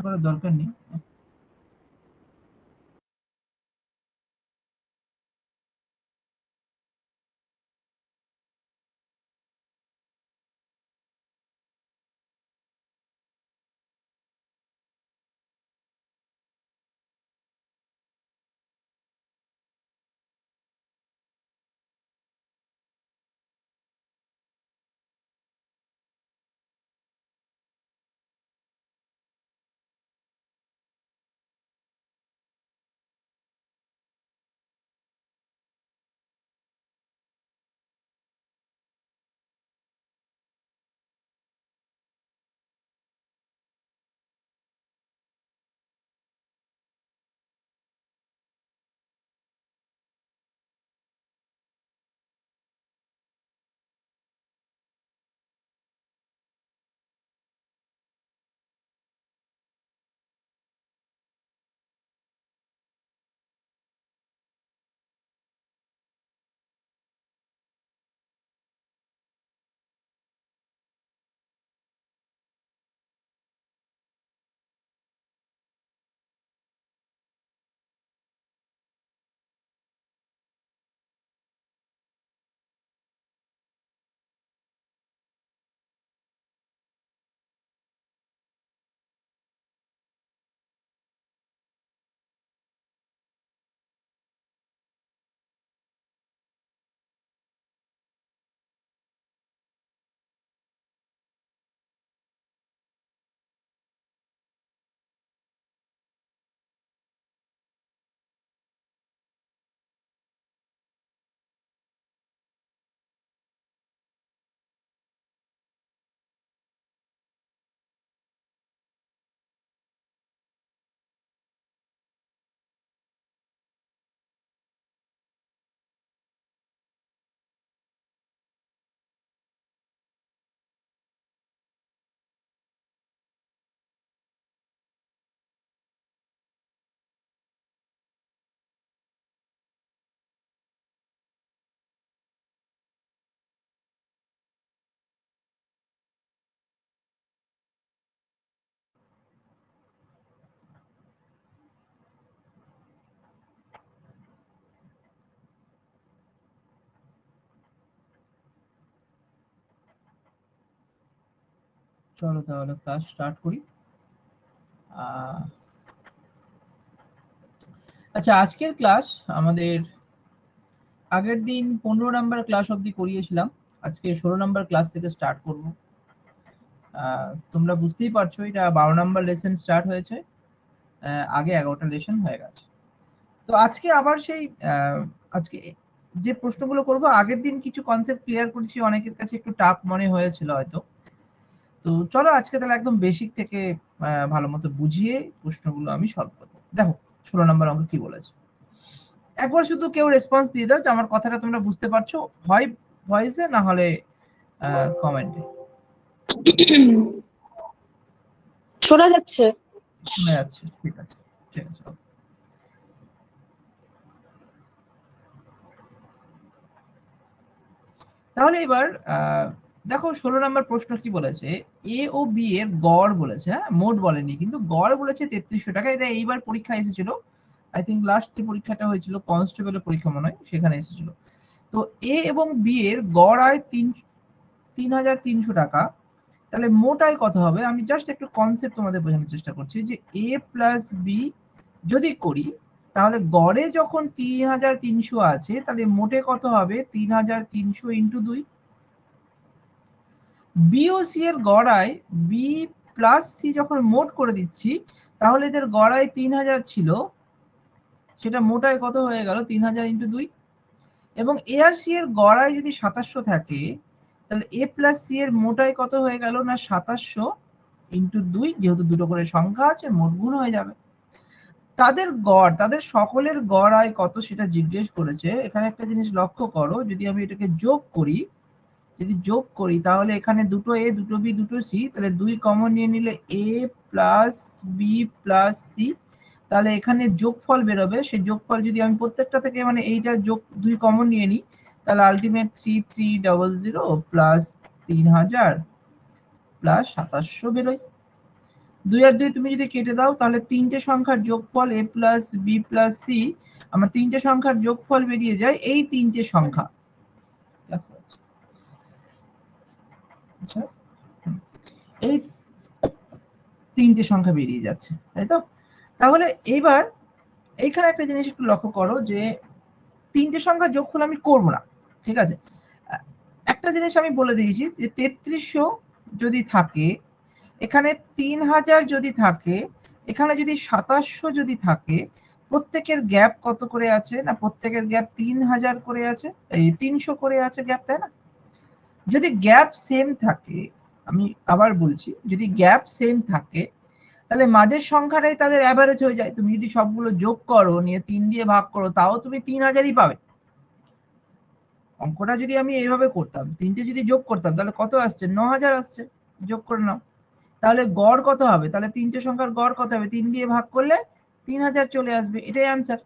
করার দরকার নেই। চলো তাহলে ক্লাস স্টার্ট করি। আচ্ছা, আজকের ক্লাস আমাদের আগের দিন 15 নাম্বার ক্লাস অবধি করিয়েছিলাম, আজকে 16 নাম্বার ক্লাস থেকে স্টার্ট করব। তোমরা বুঝতেই পারছো এটা 12 নাম্বার লেসন স্টার্ট হয়েছে, আগে 11টা লেসন হয়ে গেছে। তো আজকে আবার সেই আজকে যে প্রশ্নগুলো করব, আগের দিন কিছু কনসেপ্ট ক্লিয়ার করেছি, অনেকের কাছে একটু টাফ মনে হয়েছিল হয়তো। তো চলো আজকে তাহলে একদম বেসিক থেকে ভালো মতো বুঝিয়ে প্রশ্নগুলো আমি সলভ করবো। দেখো 16 নম্বর অঙ্ক কি বলেছে, একবার শুধু কেউ রেসপন্স দিয়ে দাও যে আমার কথাটা তোমরা বুঝতে পারছো, হয় ভয়েসে না হলে কমেন্টে। শোনা যাচ্ছে? শোনা যাচ্ছে, ঠিক আছে ঠিক আছে। তাহলে এবার দেখো 16 নম্বর প্রশ্ন কি বলেছে, এ ও বি এর গড় বলেছে, হ্যাঁ মোট বলেনি, কিন্তু গড় বলেছে 3300 টাকা। এটা এইবার পরীক্ষা এসেছিল, আই থিঙ্ক লাস্ট যে পরীক্ষাটা হয়েছিল কনস্টেবলের পরীক্ষা মনে হয়, সেখানে এসেছিল। তো এ এবং বি এর গড় আয় 3300 টাকা, তাহলে মোট আয় কত হবে? আমি জাস্ট একটু কনসেপ্ট তোমাদের বোঝানোর চেষ্টা করছি যে এ প্লাস বি যদি করি, তাহলে গড়ে যখন 3300 আছে, তাহলে মোটে কত হবে? 3300 ইন্টু 2। বি ও সি এর গড় আয় বি প্লাস সি যখন মোট করে দিচ্ছি, তাহলে এদের গড় আয় 3000 ছিল, সেটা মোট আয় কত হয়ে গেল? 3000 ইন্টু 2। এবং এ আর সি এর গড় আয় যদি 2700 থাকে, তাহলে এ প্লাস সি এর মোট আয় কত হয়ে গেল? না 2700 ইন্টু 2, যেহেতু দুটো করে সংখ্যা আছে মোট গুণ হয়ে যাবে। তাদের গড়, তাদের সকলের গড় আয় কত সেটা জিজ্ঞেস করেছে। এখানে একটা জিনিস লক্ষ্য করো, যদি আমি এটাকে যোগ করি, যদি যোগ করি তাহলে এখানে দুটো এ দুটো বি দুটো সি, তাহলে 2 কমন নিয়ে নিলে এ প্লাস বি প্লাস সি, তাহলে এখানে যোগফল বেরোবে। সেই যোগফল যদি আমি প্রত্যেকটা থেকে মানে এইটা যোগ 2 কমন নিয়ে নিই, তাহলে আলটিমেট 3300 প্লাস 3000 প্লাস 2700 বেরোয়। 2 আর 2 তুমি যদি কেটে দাও তাহলে তিনটে সংখ্যার যোগফল a plus b plus c, আমার তিনটে সংখ্যার যোগফল বেরিয়ে যায় এই তিনটে সংখ্যা। এই তিনটে সংখ্যা বেরিয়ে যাচ্ছে, তাই তো? তাহলে এইবার এইখানে একটা জিনিস একটু লক্ষ্য করো যে তিনটে সংখ্যার যোগফল আমি করব না, ঠিক আছে? একটা জিনিস আমি বলে দিয়েছি যে 3300 যদি থাকে, এখানে 3000 যদি থাকে, এখানে যদি 2700 যদি থাকে, প্রত্যেকের গ্যাপ কত করে আছে? না প্রত্যেকের গ্যাপ 3000 করে আছে, এই 300 করে আছে গ্যাপ, তাই না? যদি গ্যাপ সেম থাকে, আমি আবার বলছি, যদি গ্যাপ সেম থাকে তাহলে মাঝের সংখ্যাটাই তাদের অ্যাভারেজ হয়ে যায়। তুমি যদি সবগুলো যোগ করো, নিয়ে 3 দিয়ে ভাগ করো, তাও তুমি 3000ই পাবে। অঙ্কটা যদি আমি এইভাবে করতাম, তিনটে যদি যোগ করতাম তাহলে কত আসছে? 9000 আসছে। যোগ করে নাও, তাহলে গড় কত হবে? তাহলে তিনটে সংখ্যার গড় কত হবে? 3 দিয়ে ভাগ করলে 3000 চলে আসবে, এটাই অ্যান্সার।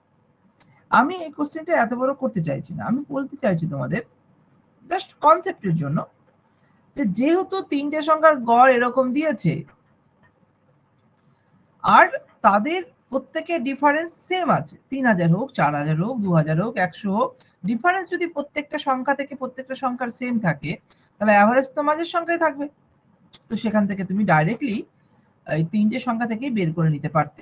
আমি এই কোশ্চেনটা এত বড় করতে চাইছি না, আমি বলতে চাইছি তোমাদের জাস্ট কনসেপ্টের জন্য যে যেহেতু তিনটে সংখ্যার গড় এরকম দিয়েছে আর তাদের প্রত্যেকের ডিফারেন্স সেম আছে, 3000 হোক, 4000 হোক, 2000 হোক, 100 হোক, ডিফারেন্স যদি প্রত্যেকটা সংখ্যা থেকে প্রত্যেকটা সংখ্যার সেম থাকে, তাহলে অ্যাভারেজ তো মাঝের সংখ্যায় থাকবে। তো সেখান থেকে তুমি ডাইরেক্টলি এই তিনটে সংখ্যা থেকেই বের করে নিতে পারতে।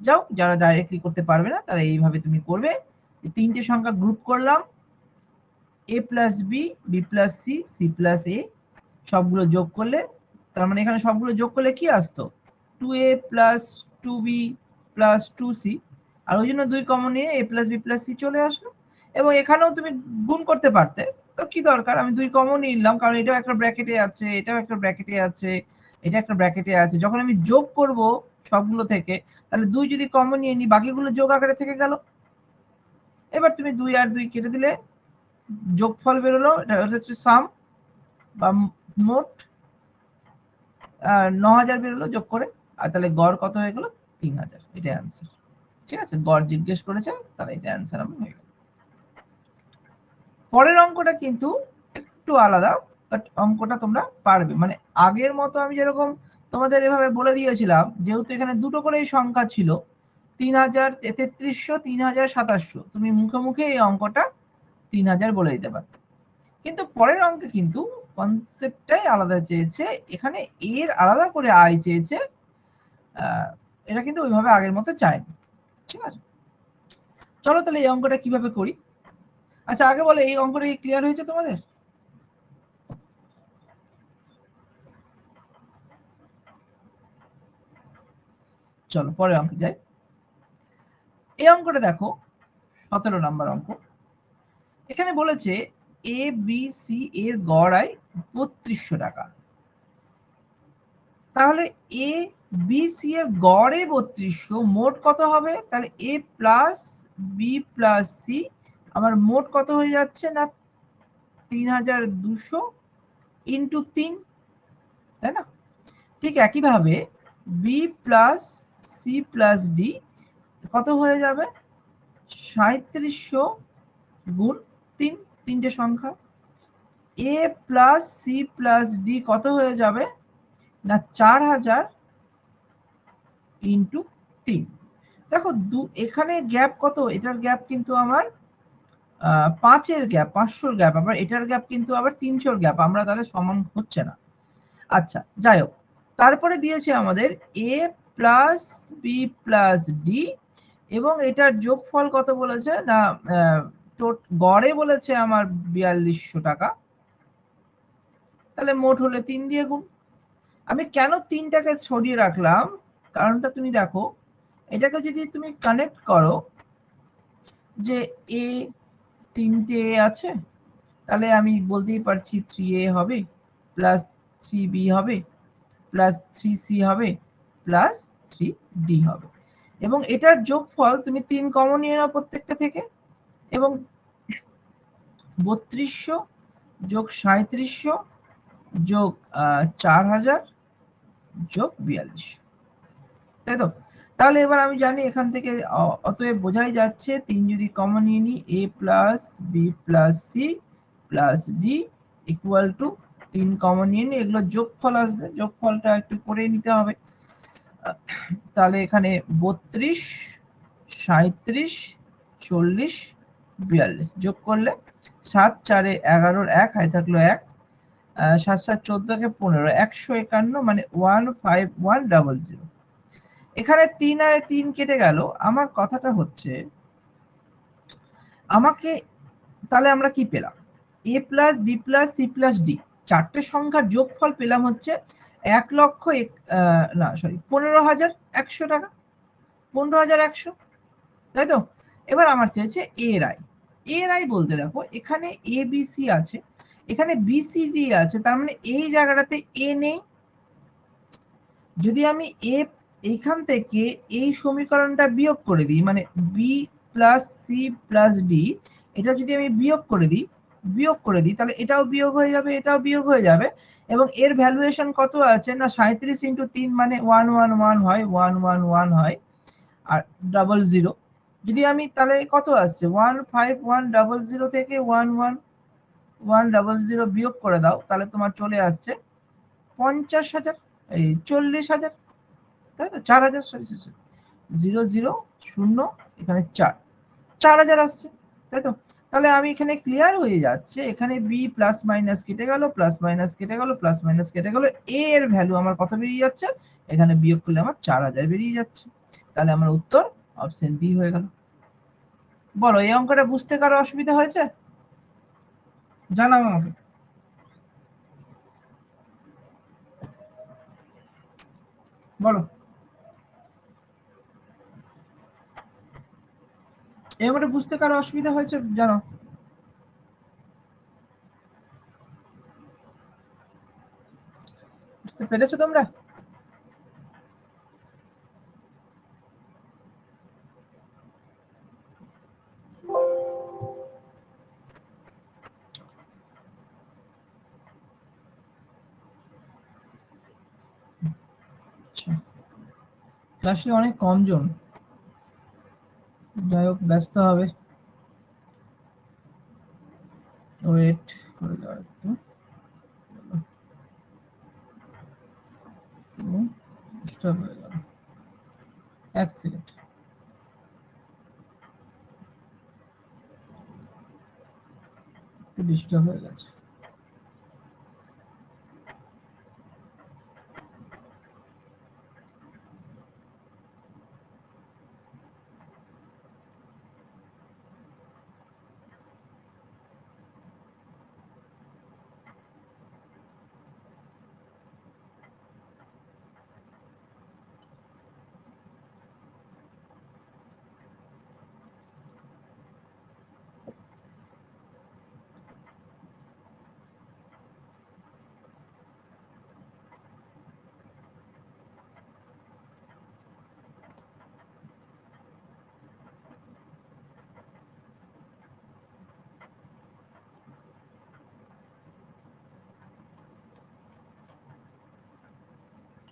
যাও, যারা ডাইরেক্টলি করতে পারবে না তারা এইভাবে তুমি করবে, তিনটে সংখ্যা গ্রুপ করলাম, a plus B, B plus C, C plus A, সবগুলো যোগ করলে, তার মানে এখানে সবগুলো যোগ করলে কি আসতো? 2a plus 2b plus 2c, আর ওই জন্য 2 কমন নিয়ে a plus B plus C চলে আসলো। এবং এখানেও তুমি গুণ করতে পারতে, তো কি দরকার, আমি 2 কমন নিলাম কারণ এটাও একটা ব্র্যাকেটে আছে, এটাও একটা ব্র্যাকেটে আছে, এটা একটা ব্র্যাকেটে আছে। যখন আমি যোগ করব সবগুলো থেকে, তাহলে 2 যদি কমন নিয়ে নিই, বাকিগুলো যোগ আকারে থেকে গেল। এবার তুমি 2 আর 2 কেটে দিলে, যোগফল বেরোলো, এটা হচ্ছে সাম বা মোট 9000 বেরোলো যোগ করে, আর তাহলে গড় কত হয়ে গেল? 3000, এটা অ্যান্সার। ঠিক আছে, গড় জিজ্ঞেস করেছে, তাহলে এটা অ্যান্সার আমার হয়ে গেল। পরের অঙ্কটা কিন্তু একটু আলাদা, বাট অঙ্কটা তোমরা পারবে। মানে আগের মতো আমি যেরকম তোমাদের এভাবে বলে দিয়েছিলাম, যেহেতু এখানে দুটো করেই সংখ্যা ছিল, 3000, 3300, 3000, 2700, তুমি মুখে মুখে এই অঙ্কটা 3000 বলে দিতে পারতে। কিন্তু পরের অঙ্কে কিন্তু কনসেপ্টটাই আলাদা চেয়েছে, এখানে এর আলাদা করে আয় চেয়েছে, এটা কিন্তু ওইভাবে আগের মতো চায়নি। ঠিক আছে, চলো তাহলে এই অঙ্কটা কিভাবে করি। আচ্ছা আগে বলে, এই অঙ্কটা কি ক্লিয়ার হয়েছে তোমাদের? চলো পরের অঙ্কে যাই। এই অঙ্কটা দেখো, 17 নাম্বার অঙ্ক। এখানে বলেছে এ বি সি এর গড় আয় 3200 টাকা। তাহলে এ বি সি এর গড়ে 3200, মোট কত হবে? তাহলে এ প্লাস বি প্লাস সি আমার মোট কত হয়ে যাচ্ছে? না 3200 ইন্টু 3, তাই না? ঠিক একইভাবে B plus C plus D কত হয়ে যাবে? 3700 গুণ 3, তিনটে সংখ্যা। A plus C plus D কত হয়ে যাবে? না 4000 ইন্টু 3। দেখো এখানে গ্যাপ কত? এটার গ্যাপ কিন্তু আমার 5-এর গ্যাপ, 500-র গ্যাপ, আবার এটার গ্যাপ কিন্তু আবার 300-র গ্যাপ, আমরা তাহলে সমান হচ্ছে না। আচ্ছা যাই হোক, তারপরে দিয়েছে আমাদের এ প্লাস বি প্লাস ডি, এবং এটার যোগফল কত বলেছে? না গড়ে বলেছে আমার 4200 টাকা, তাহলে মোট হলে 3 দিয়ে গুণ। আমি কেন 3টাকে সরিয়ে রাখলাম, কারণটা তুমি দেখো, এটাকে যদি তুমি কানেক্ট করো, যে এ 3টে এ আছে, তাহলে আমি বলতেই পারছি 3a হবে, প্লাস 3b হবে, প্লাস 3c হবে, প্লাস 3d হবে। এবং এটার যোগফল তুমি 3 কমন নিয়ে নাও প্রত্যেকটা থেকে, এবং 3200 যোগ 3700 যোগ 4000 যোগ 4200, তাই তো? তাহলে এবার আমি জানি এখান থেকে, অতএব বোঝাই যাচ্ছে 3 যদি কমন নিয়ে নিই, a plus B plus C plus D equal to 3 common নিয়ে নিই, এগুলো যোগফল আসবে, যোগফলটা একটু করে নিতে হবে। তাহলে এখানে 32, 37, 40, 42 যোগ করলে 7 4 11 1 হাই থাকলো 1, 7 7 14 কে 15, 151 মানে 15100। এখানে 3 আর 3 কেটে গেল। আমার কথাটা হচ্ছে আমাকে, তাহলে আমরা কি পেলাম? a plus B plus C plus D, চারটে সংখ্যার যোগফল পেলাম হচ্ছে 15,100 টাকা, 15,100, তাই তো? এবার আমার চেয়েছে এর আয়। এর আয় বলতে দেখো এখানে এ বি সি আছে, এখানে বি সি ডি আছে, তার মানে এই জায়গাটাতে এ নেই। যদি আমি এ এইখান থেকে এই সমীকরণটা বিয়োগ করে দিই, মানে B plus C plus D, এটা যদি আমি বিয়োগ করে দিই তাহলে এটাও বিয়োগ হয়ে যাবে, এটাও বিয়োগ হয়ে যাবে, এবং এর ভ্যালুয়েশন কত আছে না 37 ইন্টু 3 মানে 111 হয়, 111 হয়, আর 00। যদি আমি তাহলে কত আসছে 15100 থেকে 11100 বিয়োগ করে দাও, তাহলে তোমার চলে আসছে 50,000, এই 40,000, তাই তো? 4,000, সরি 00 এখানে 4,000 আসছে, তাই তো? তাহলে আমি এখানে ক্লিয়ার হয়ে যাচ্ছে, এখানে বি প্লাস মাইনাস কেটে গেল, প্লাস মাইনাস কেটে গেল, প্লাস মাইনাস কেটে গেল, এ এর ভ্যালু আমার কত বেরিয়ে যাচ্ছে? এখানে বিয়োগ করলে আমার 4,000 বেরিয়ে যাচ্ছে। তাহলে আমার উত্তর অপশন ডি হয়ে গেল। বলো, এই অঙ্কটা বুঝতে কারো অসুবিধা হয়েছে? জানাও আমাকে। বলো, এই অঙ্কটা বুঝতে কারো অসুবিধা হয়েছে জানো? বুঝতে পেরেছো তোমরা? আচ্ছা, ক্লাসে অনেক কম জন, যাই হোক ব্যস্ত হবে, ওয়েট করে যাও একটু। ডিস্টার্ব হয়ে গেল, এক সেকেন্ড। ডিস্টার্ব হয়ে গেছে।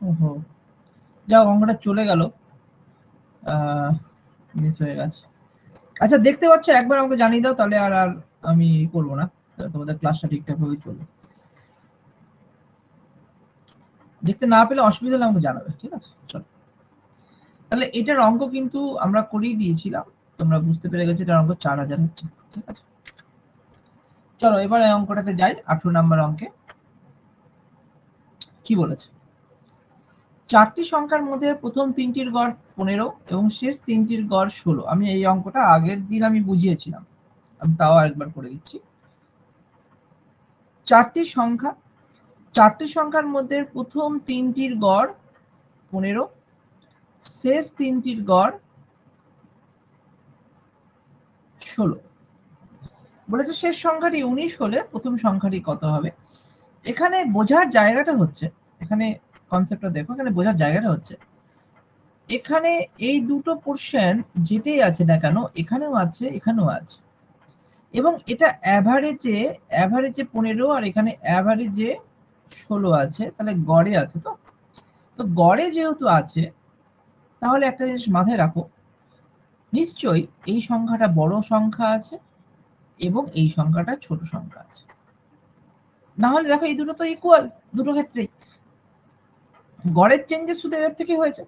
ওহো, যাও, অঙ্কটা চলে গেল, মিস হয়ে গেছে। আচ্ছা, দেখতে পাচ্ছ? একবার আমাকে জানিয়ে দাও, তাহলে আর আর আমি করবো না, তাহলে তোমাদের ক্লাসটা ঠিকঠাক ভাবে চলবে। দেখতে না পেলে অসুবিধা হলে আমাকে জানাবে, ঠিক আছে? চলো, তাহলে এটার অঙ্ক কিন্তু আমরা করিয়ে দিয়েছিলাম, তোমরা বুঝতে পেরে গেছো এটার অঙ্ক 4,000 হচ্ছে, ঠিক আছে? চলো এবার এই অঙ্কটাতে যাই, 18 নম্বর অঙ্কে কি বলেছে? চারটি সংখ্যার মধ্যে প্রথম তিনটির গড় 15 এবং শেষ তিনটির গড় 16। আমি এই অঙ্কটা আগের দিন আমি বুঝিয়েছিলাম, আমি তাও আরেকবার করে দিচ্ছি। চারটি সংখ্যার মধ্যে প্রথম তিনটির গড় 15, শেষ তিনটির গড় 16। বলেছে শেষ সংখ্যাটি 19 হলে প্রথম সংখ্যাটি কত হবে? এখানে বোঝার জায়গাটা হচ্ছে, এখানে কনসেপ্টটা দেখো, এখানে বোঝার জায়গাটা হচ্ছে, এখানে এই দুটো পোর্শন যেটাই আছে না কেন, এখানেও আছে, এখানেও আছে, এবং এটা অ্যাভারেজে 15 আর এখানে অ্যাভারেজে 16 আছে, তাহলে গড়ে আছে। তো তো গড়ে যেহেতু আছে, তাহলে একটা জিনিস মাথায় রাখো, নিশ্চয়ই এই সংখ্যাটা বড় সংখ্যা আছে এবং এই সংখ্যাটা ছোট সংখ্যা আছে। না হলে দেখো এই দুটো তো ইকুয়াল, দুটো ক্ষেত্রেই গড়ের চেঞ্জেস শুধু এদের থেকে হয়েছে।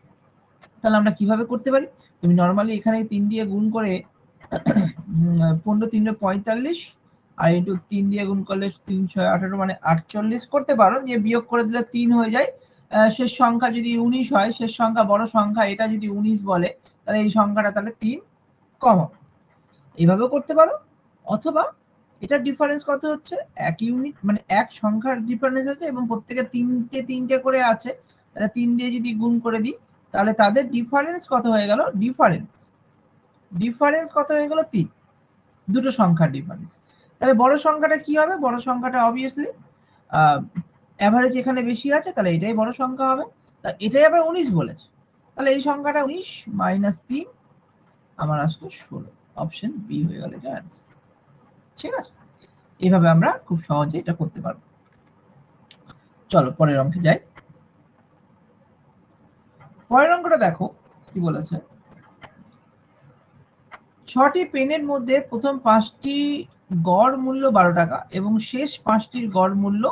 তাহলে আমরা কিভাবে করতে পারি, তুমি নর্মালি এখানে 3 দিয়ে গুণ করে 15 3 45 আর ইন্টু 3 দিয়ে গুণ করলে 3 6 18 মানে 48 করতে পারো, নিয়ে বিয়োগ করে দিলে 3 হয়ে যায়। শেষ সংখ্যা যদি 19 হয়, শেষ সংখ্যা বড় সংখ্যা, এটা যদি 19 বলে, তাহলে এই সংখ্যাটা তাহলে 3 কম হবে। এইভাবেও করতে পারো, অথবা এটা ডিফারেন্স কত হচ্ছে, এক ইউনিট মানে এক সংখ্যার ডিফারেন্স আছে এবং প্রত্যেকে তিনটে তিনটে করে আছে, তাহলে 3 দিয়ে যদি গুণ করে দিই তাহলে তাদের ডিফারেন্স কত হয়ে গেল, ডিফারেন্স কত হয়ে গেল, 3, দুটো সংখ্যার ডিফারেন্স। তাহলে বড় সংখ্যাটা কি হবে, বড় সংখ্যাটা অবভিয়াসলি এভারেজ এখানে বেশি আছে, তাহলে এটাই বড় সংখ্যা হবে। তা এটাই আবার 19 বলেছে, তাহলে এই সংখ্যাটা 19 মাইনাস 3 আমার আসলে 16, অপশন বি হয়ে গেল এটা অ্যান্সার। ঠিক আছে, এইভাবে আমরা খুব সহজে এটা করতে পারবো। চলো পরের অঙ্কে যাই। পরের অঙ্কটা দেখো কি বলেছে, 6টি পেনের মধ্যে প্রথম 5টি গড় মূল্য 12 টাকা এবং শেষ 5টির গড় মূল্য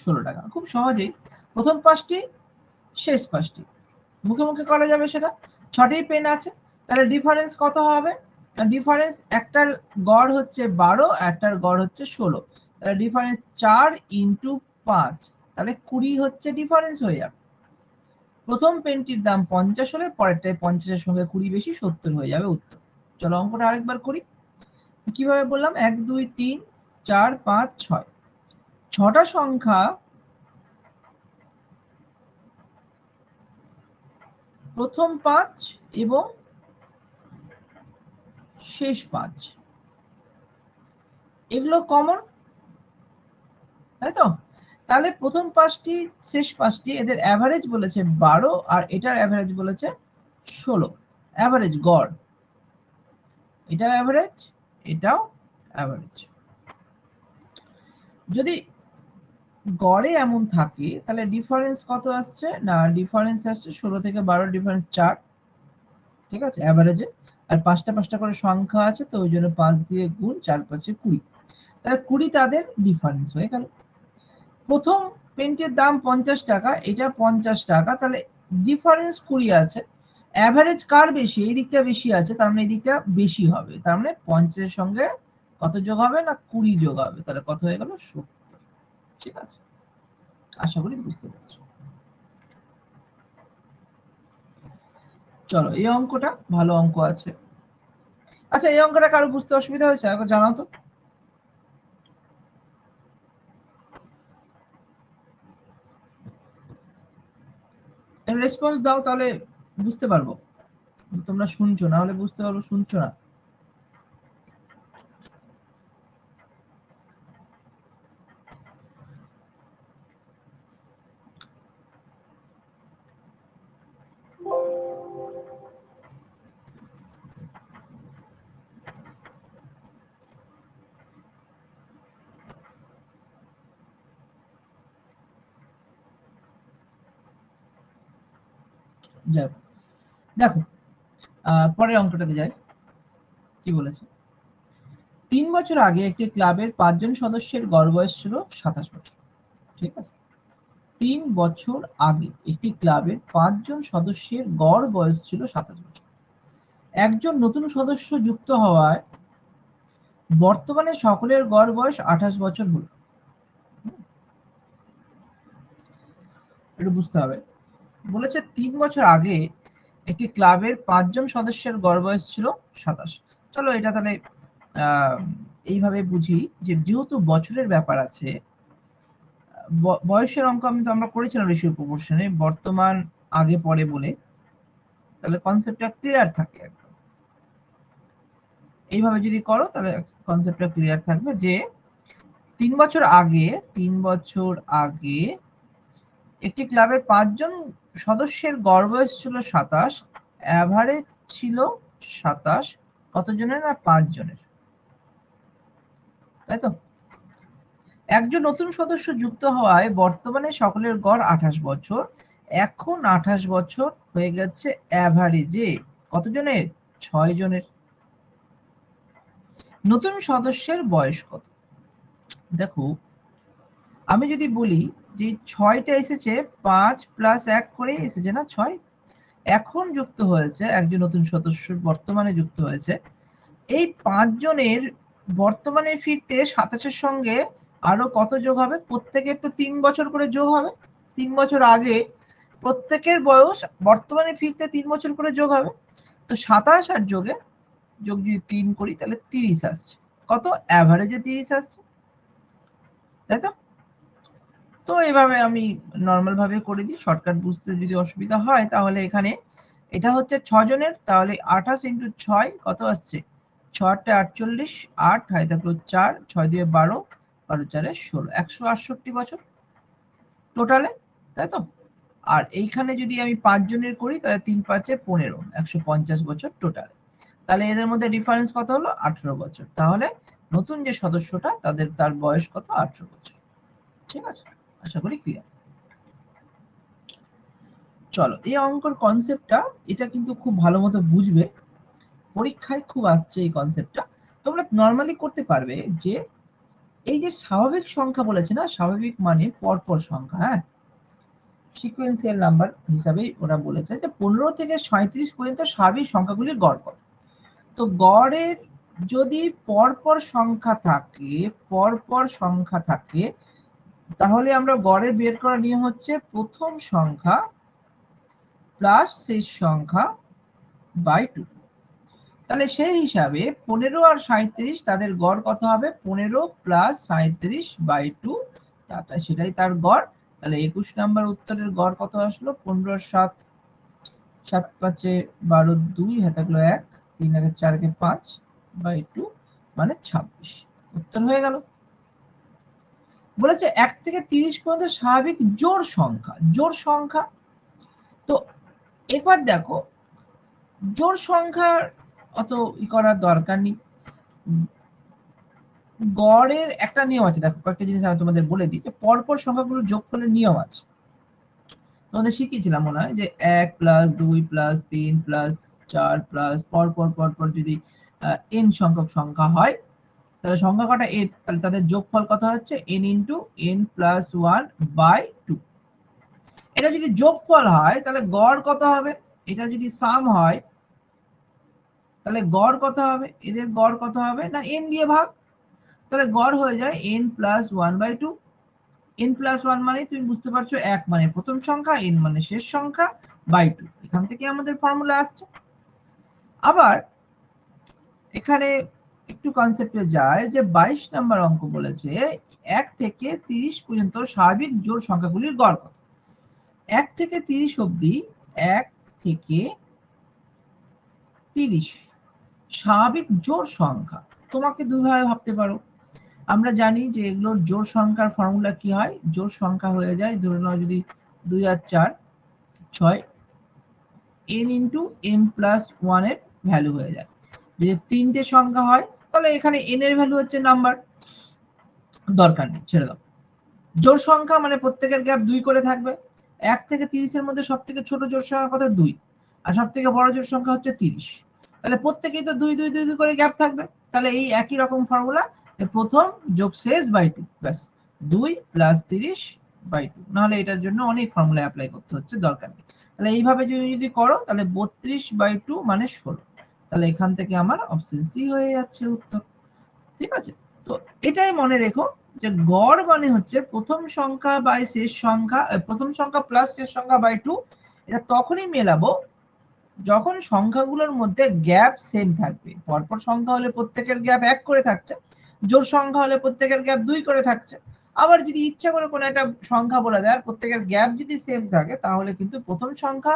16 টাকা। খুব সহজেই প্রথম 5টি শেষ 5টি মুখে মুখে করা যাবে সেটা। 6টি পেন আছে, তাহলে ডিফারেন্স কত হবে, ডিফারেন্স একটার গড় হচ্ছে 12, একটার গড় হচ্ছে 16, তাহলে ডিফারেন্স 4 ইন্টু 5, তাহলে 20 হচ্ছে ডিফারেন্স হয়ে যাবে। প্রথম পেনটির দাম 50 হলে পরেরটায় 50-এর সঙ্গে 20 বেশি 70 হয়ে যাবে উত্তর। চলো অঙ্কটা আরেকবার করি। কিভাবে বললাম, 1 2 3 4 5 6, 6টা সংখ্যা প্রথম 5 এবং শেষ 5, এগুলো কমন, তাই তো? তাহলে প্রথম 5টি শেষ 5টি এদের অ্যাভারেজ বলেছে 12 আর এটার অ্যাভারেজ বলেছে 16, অ্যাভারেজ গড়, এটাও অ্যাভারেজ, এটাও অ্যাভারেজ। যদি গড়ে এমন থাকে তাহলে ডিফারেন্স কত আসছে, না ডিফারেন্স আসছে 16 থেকে 12 ডিফারেন্স 4, ঠিক আছে, অ্যাভারেজে। আর 5টা 5টা করে সংখ্যা আছে, তো ওই জন্য 5 দিয়ে গুণ 4 5 20, তাহলে 20 তাদের ডিফারেন্স হয়ে গেল। প্রথম পেনটির দাম 50 টাকা, এটা 50 টাকা, তাহলে ডিফারেন্স 20 আছে, অ্যাভারেজ কার বেশি, এই দিকটা বেশি আছে, তার মানে এই দিকটা বেশি হবে, তার মানে 50 এর সঙ্গে কত যোগ হবে, না 20 যোগ হবে, তাহলে কত হয়ে গেল 70। ঠিক আছে, আশা করি বুঝতে পারছো। চলো এই অঙ্কটা ভালো অঙ্ক আছে। আচ্ছা এই অঙ্কটা কারো বুঝতে অসুবিধা হয়েছে, একবার জানাও তো। রেসপন্স দাও, তাহলে বুঝতে পারবো তোমরা শুনছো, না হলে বুঝতে পারবো শুনছো না। যাক, দেখো পরের অঙ্কটাতে যাই। কি বলেছে, 3 বছর আগে একটি ক্লাবের 5 জন সদস্যের গড় বয়স ছিল 27 বছর। ঠিক আছে, 3 বছর আগে একটি ক্লাবের 5 জন সদস্যের গড় বয়স ছিল 27 বছর। একজন নতুন সদস্য যুক্ত হওয়ায় বর্তমানে সকলের গড় বয়স 28 বছর হল। একটু বুঝতে হবে, বলেছে 3 বছর আগে একটি ক্লাবের 5 জন সদস্যের গড় বয়স ছিল 27। চলো এটা তাহলে এইভাবে বুঝি যে যেহেতু বছরের ব্যাপার আছে, বয়সের অঙ্ক আমি তো আমরা করেছিলাম রেশিও প্রপোর্শনে, বর্তমান আগে পরে বলে, তাহলে কনসেপ্টটা ক্লিয়ার থাকে একদম। এইভাবে যদি করো তাহলে কনসেপ্টটা ক্লিয়ার থাকবে যে 3 বছর আগে একটি ক্লাবের 5 জন সদস্যের গড় বয়স ছিল 27, অ্যাভারেজ ছিল 27, কতজনের, না 5 জনের, তাই তো? একজন নতুন সদস্য যুক্ত হওয়ায় বর্তমানে সকলের গড় 28 বছর, এখন 28 বছর হয়ে গেছে অ্যাভারেজে কতজনের, 6 জনের। নতুন সদস্যের বয়স কত, দেখো আমি যদি বলি যে 6টা এসেছে 5 প্লাস 1 করে এসেছে না 6, এখন যুক্ত হয়েছে একজন নতুন সদস্য বর্তমানে যুক্ত হয়েছে, এই 5 জনের বর্তমানে ফিরতে 27-এর সঙ্গে আরো কত যোগ হবে? প্রত্যেকের তো 3 বছর করে যোগ হবে। 3 বছর আগে প্রত্যেকের বয়স বর্তমানে ফিরতে 3 বছর করে যোগ হবে। তো 27 আর যোগ যদি 3 করি তাহলে 30 আসছে। কত? অ্যাভারেজে 30 আসছে, তাই তো? তো এভাবে আমি নর্মাল ভাবে করে দিই, শর্টকাট বুঝতে যদি অসুবিধা হয় তাহলে এখানে এটা হচ্ছে 6 জনের, তাহলে 28 ইন্টু 6 কত আসছে? 6 48, 8 হাই থাকলো 4, 6 দিয়ে 12, 12 4 16, 168 বছর টোটালে, তাই তো? আর এইখানে যদি আমি 5 জনের করি তাহলে 3 5 15, 150 বছর টোটালে। তাহলে এদের মধ্যে ডিফারেন্স কত হলো? 18 বছর। তাহলে নতুন যে সদস্যটা তার বয়স কত? 18 বছর। ঠিক আছে, আশা করি ক্লিয়ার। চলো, এই অঙ্কর কনসেপ্টটা এটা কিন্তু খুব ভালো মতো বুঝবে, পরীক্ষায় খুব আসছে এই কনসেপ্টটা। তোমরা নর্মালি করতে পারবে যে এই যে স্বাভাবিক সংখ্যা বলেছে না, স্বাভাবিক মানে পরপর সংখ্যা, হ্যাঁ, সিকোয়েন্সিয়াল নাম্বার হিসাবে ওরা বলেছে যে 15 থেকে 37 পর্যন্ত স্বাভাবিক সংখ্যাগুলির গড় কত। তো গড়ের যদি পরপর সংখ্যা থাকে, পরপর সংখ্যা থাকে, তাহলে আমরা গড়ের বের করার নিয়ম হচ্ছে প্রথম সংখ্যা প্লাস শেষ সংখ্যা বাই 2। তাহলে সেই হিসাবে 15 আর 37 তাদের গড় কত হবে? 15 প্লাস 37 বাই 2, সেটাই তার গড়। তাহলে 21 নাম্বার উত্তরের গড় কত আসলো? 15 আর 7, 7 5 12, 2 হাতে থাকলো 1, 3 আর 4 5 বাই 2 মানে 26। উত্তর হয়ে গেল। বলেছে 1 থেকে 30 পর্যন্ত স্বাভাবিক জোড় সংখ্যা, জোড় সংখ্যা। তো এবার দেখো জোড় সংখ্যার অত করার দরকার নেই। গড়ের একটা নিয়ম আছে, দেখো কয়েকটা জিনিস আমি তোমাদের বলে দিই, যে পরপর সংখ্যাগুলোর যোগফলের নিয়ম আছে। তোমাদের শিখিয়েছিলাম মনে হয় যে 1 প্লাস 2 প্লাস 3 প্লাস 4 প্লাস পরপর পরপর যদি n সংখ্যক সংখ্যা হয়, তাহলে সংখ্যা কটা n, তাহলে তাদের যোগফল কত হচ্ছে? n into n plus 1 by 2। এটা যদি যোগফল হয় তাহলে গড় কত হবে? এটা যদি সাম হয় তাহলে গড় কত হবে? এদের গড় কত হবে? না n দিয়ে ভাগ, তাহলে গড় হয়ে যায় n plus 1 by 2। n plus 1 মানে তুমি বুঝতে পারছো 1 মানে প্রথম সংখ্যা, n মানে শেষ সংখ্যা, বাই 2। এখান থেকে আমাদের ফর্মুলা আসছে। আবার এখানে একটু কনসেপ্টে যায় যে 22 নাম্বার অঙ্ক বলেছে 1 থেকে 30 পর্যন্ত স্বাভাবিক জোড় সংখ্যাগুলির গড় কত। 1 থেকে 30 অবধি, 1 থেকে 30 স্বাভাবিক জোড় সংখ্যা। তোমাকে দুইভাবে ভাবতে পারো। আমরা জানি যে এগুলোর জোড় সংখ্যার ফর্মুলা কি হয়? জোড় সংখ্যা হয়ে যায়, ধরে নাও যদি 2 আর 4 6, n ইন্টু n প্লাস 1 এর ভ্যালু হয়ে যায়। যদি তিনটে সংখ্যা হয় তাহলে এখানে n এর ভ্যালু হচ্ছে নাম্বার, দরকার নেই, ছেড়ে দাও। জোড় সংখ্যা মানে প্রত্যেকের গ্যাপ 2 করে থাকবে। 1 থেকে 30 এর মধ্যে সব থেকে ছোট জোড় সংখ্যা কত? 2। আর সব থেকে বড় জোড় সংখ্যা হচ্ছে 30। তাহলে প্রত্যেকেই তো 2 2 2 2 করে গ্যাপ থাকবে। তাহলে এই একই রকম ফর্মুলা, প্রথম যোগ শেষ বাই 2, ব্যাস 2 প্লাস 30 বাই 2। নাহলে এটার জন্য অনেক ফর্মুলা অ্যাপ্লাই করতে হচ্ছে, দরকার নেই। তাহলে এইভাবে যদি করো তাহলে 32 বাই 2 মানে 16। তাহলে এখান থেকে আমার অপশন সি হয়ে যাচ্ছে উত্তর। ঠিক আছে, তো এটাই মনে রেখো যে গড় মানে হচ্ছে প্রথম সংখ্যা বাই শেষ সংখ্যা, প্রথম সংখ্যা প্লাস শেষ সংখ্যা বাই 2। এটা তখনই মেলাবো যখন সংখ্যাগুলোর মধ্যে গ্যাপ সেম থাকবে। পরপর সংখ্যা হলে প্রত্যেকের গ্যাপ 1 করে থাকছে, জোড় সংখ্যা হলে প্রত্যেকের গ্যাপ 2 করে থাকছে। আবার যদি ইচ্ছা করে কোনো একটা সংখ্যা বলে দেয় প্রত্যেকের গ্যাপ যদি সেম থাকে, তাহলে কিন্তু প্রথম সংখ্যা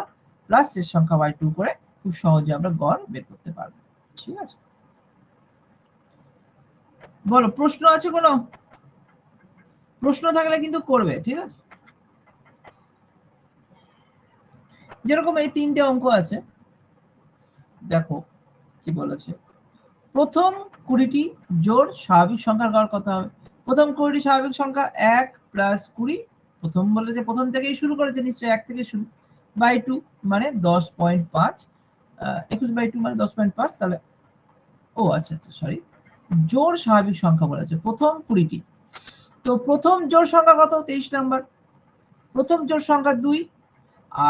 প্লাস শেষ সংখ্যা বাই 2 করে খুব সহজে আমরা গড় বের করতে পারবো। ঠিক আছে, বলো প্রশ্ন আছে কোনো? প্রশ্ন থাকলে কিন্তু করবে, ঠিক আছে? যেরকম এই 3টে অঙ্ক আছে, দেখো কি বলেছে। প্রথম 20টি জোড় স্বাভাবিক সংখ্যার গড় কত হবে? প্রথম 20টি স্বাভাবিক সংখ্যা 1 প্লাস 20, প্রথম বলে যে প্রথম থেকেই শুরু করেছে নিশ্চয়ই 1 থেকে শুরু, বাই 2 মানে 10.5, 21 বাই 2 মানে 10.5। তাহলে ও আচ্ছা আচ্ছা সরি, জোড় স্বাভাবিক সংখ্যা বলেছে প্রথম 20টি, তো প্রথম জোড় সংখ্যা কত? 23 নাম্বার। প্রথম জোড় সংখ্যা 2,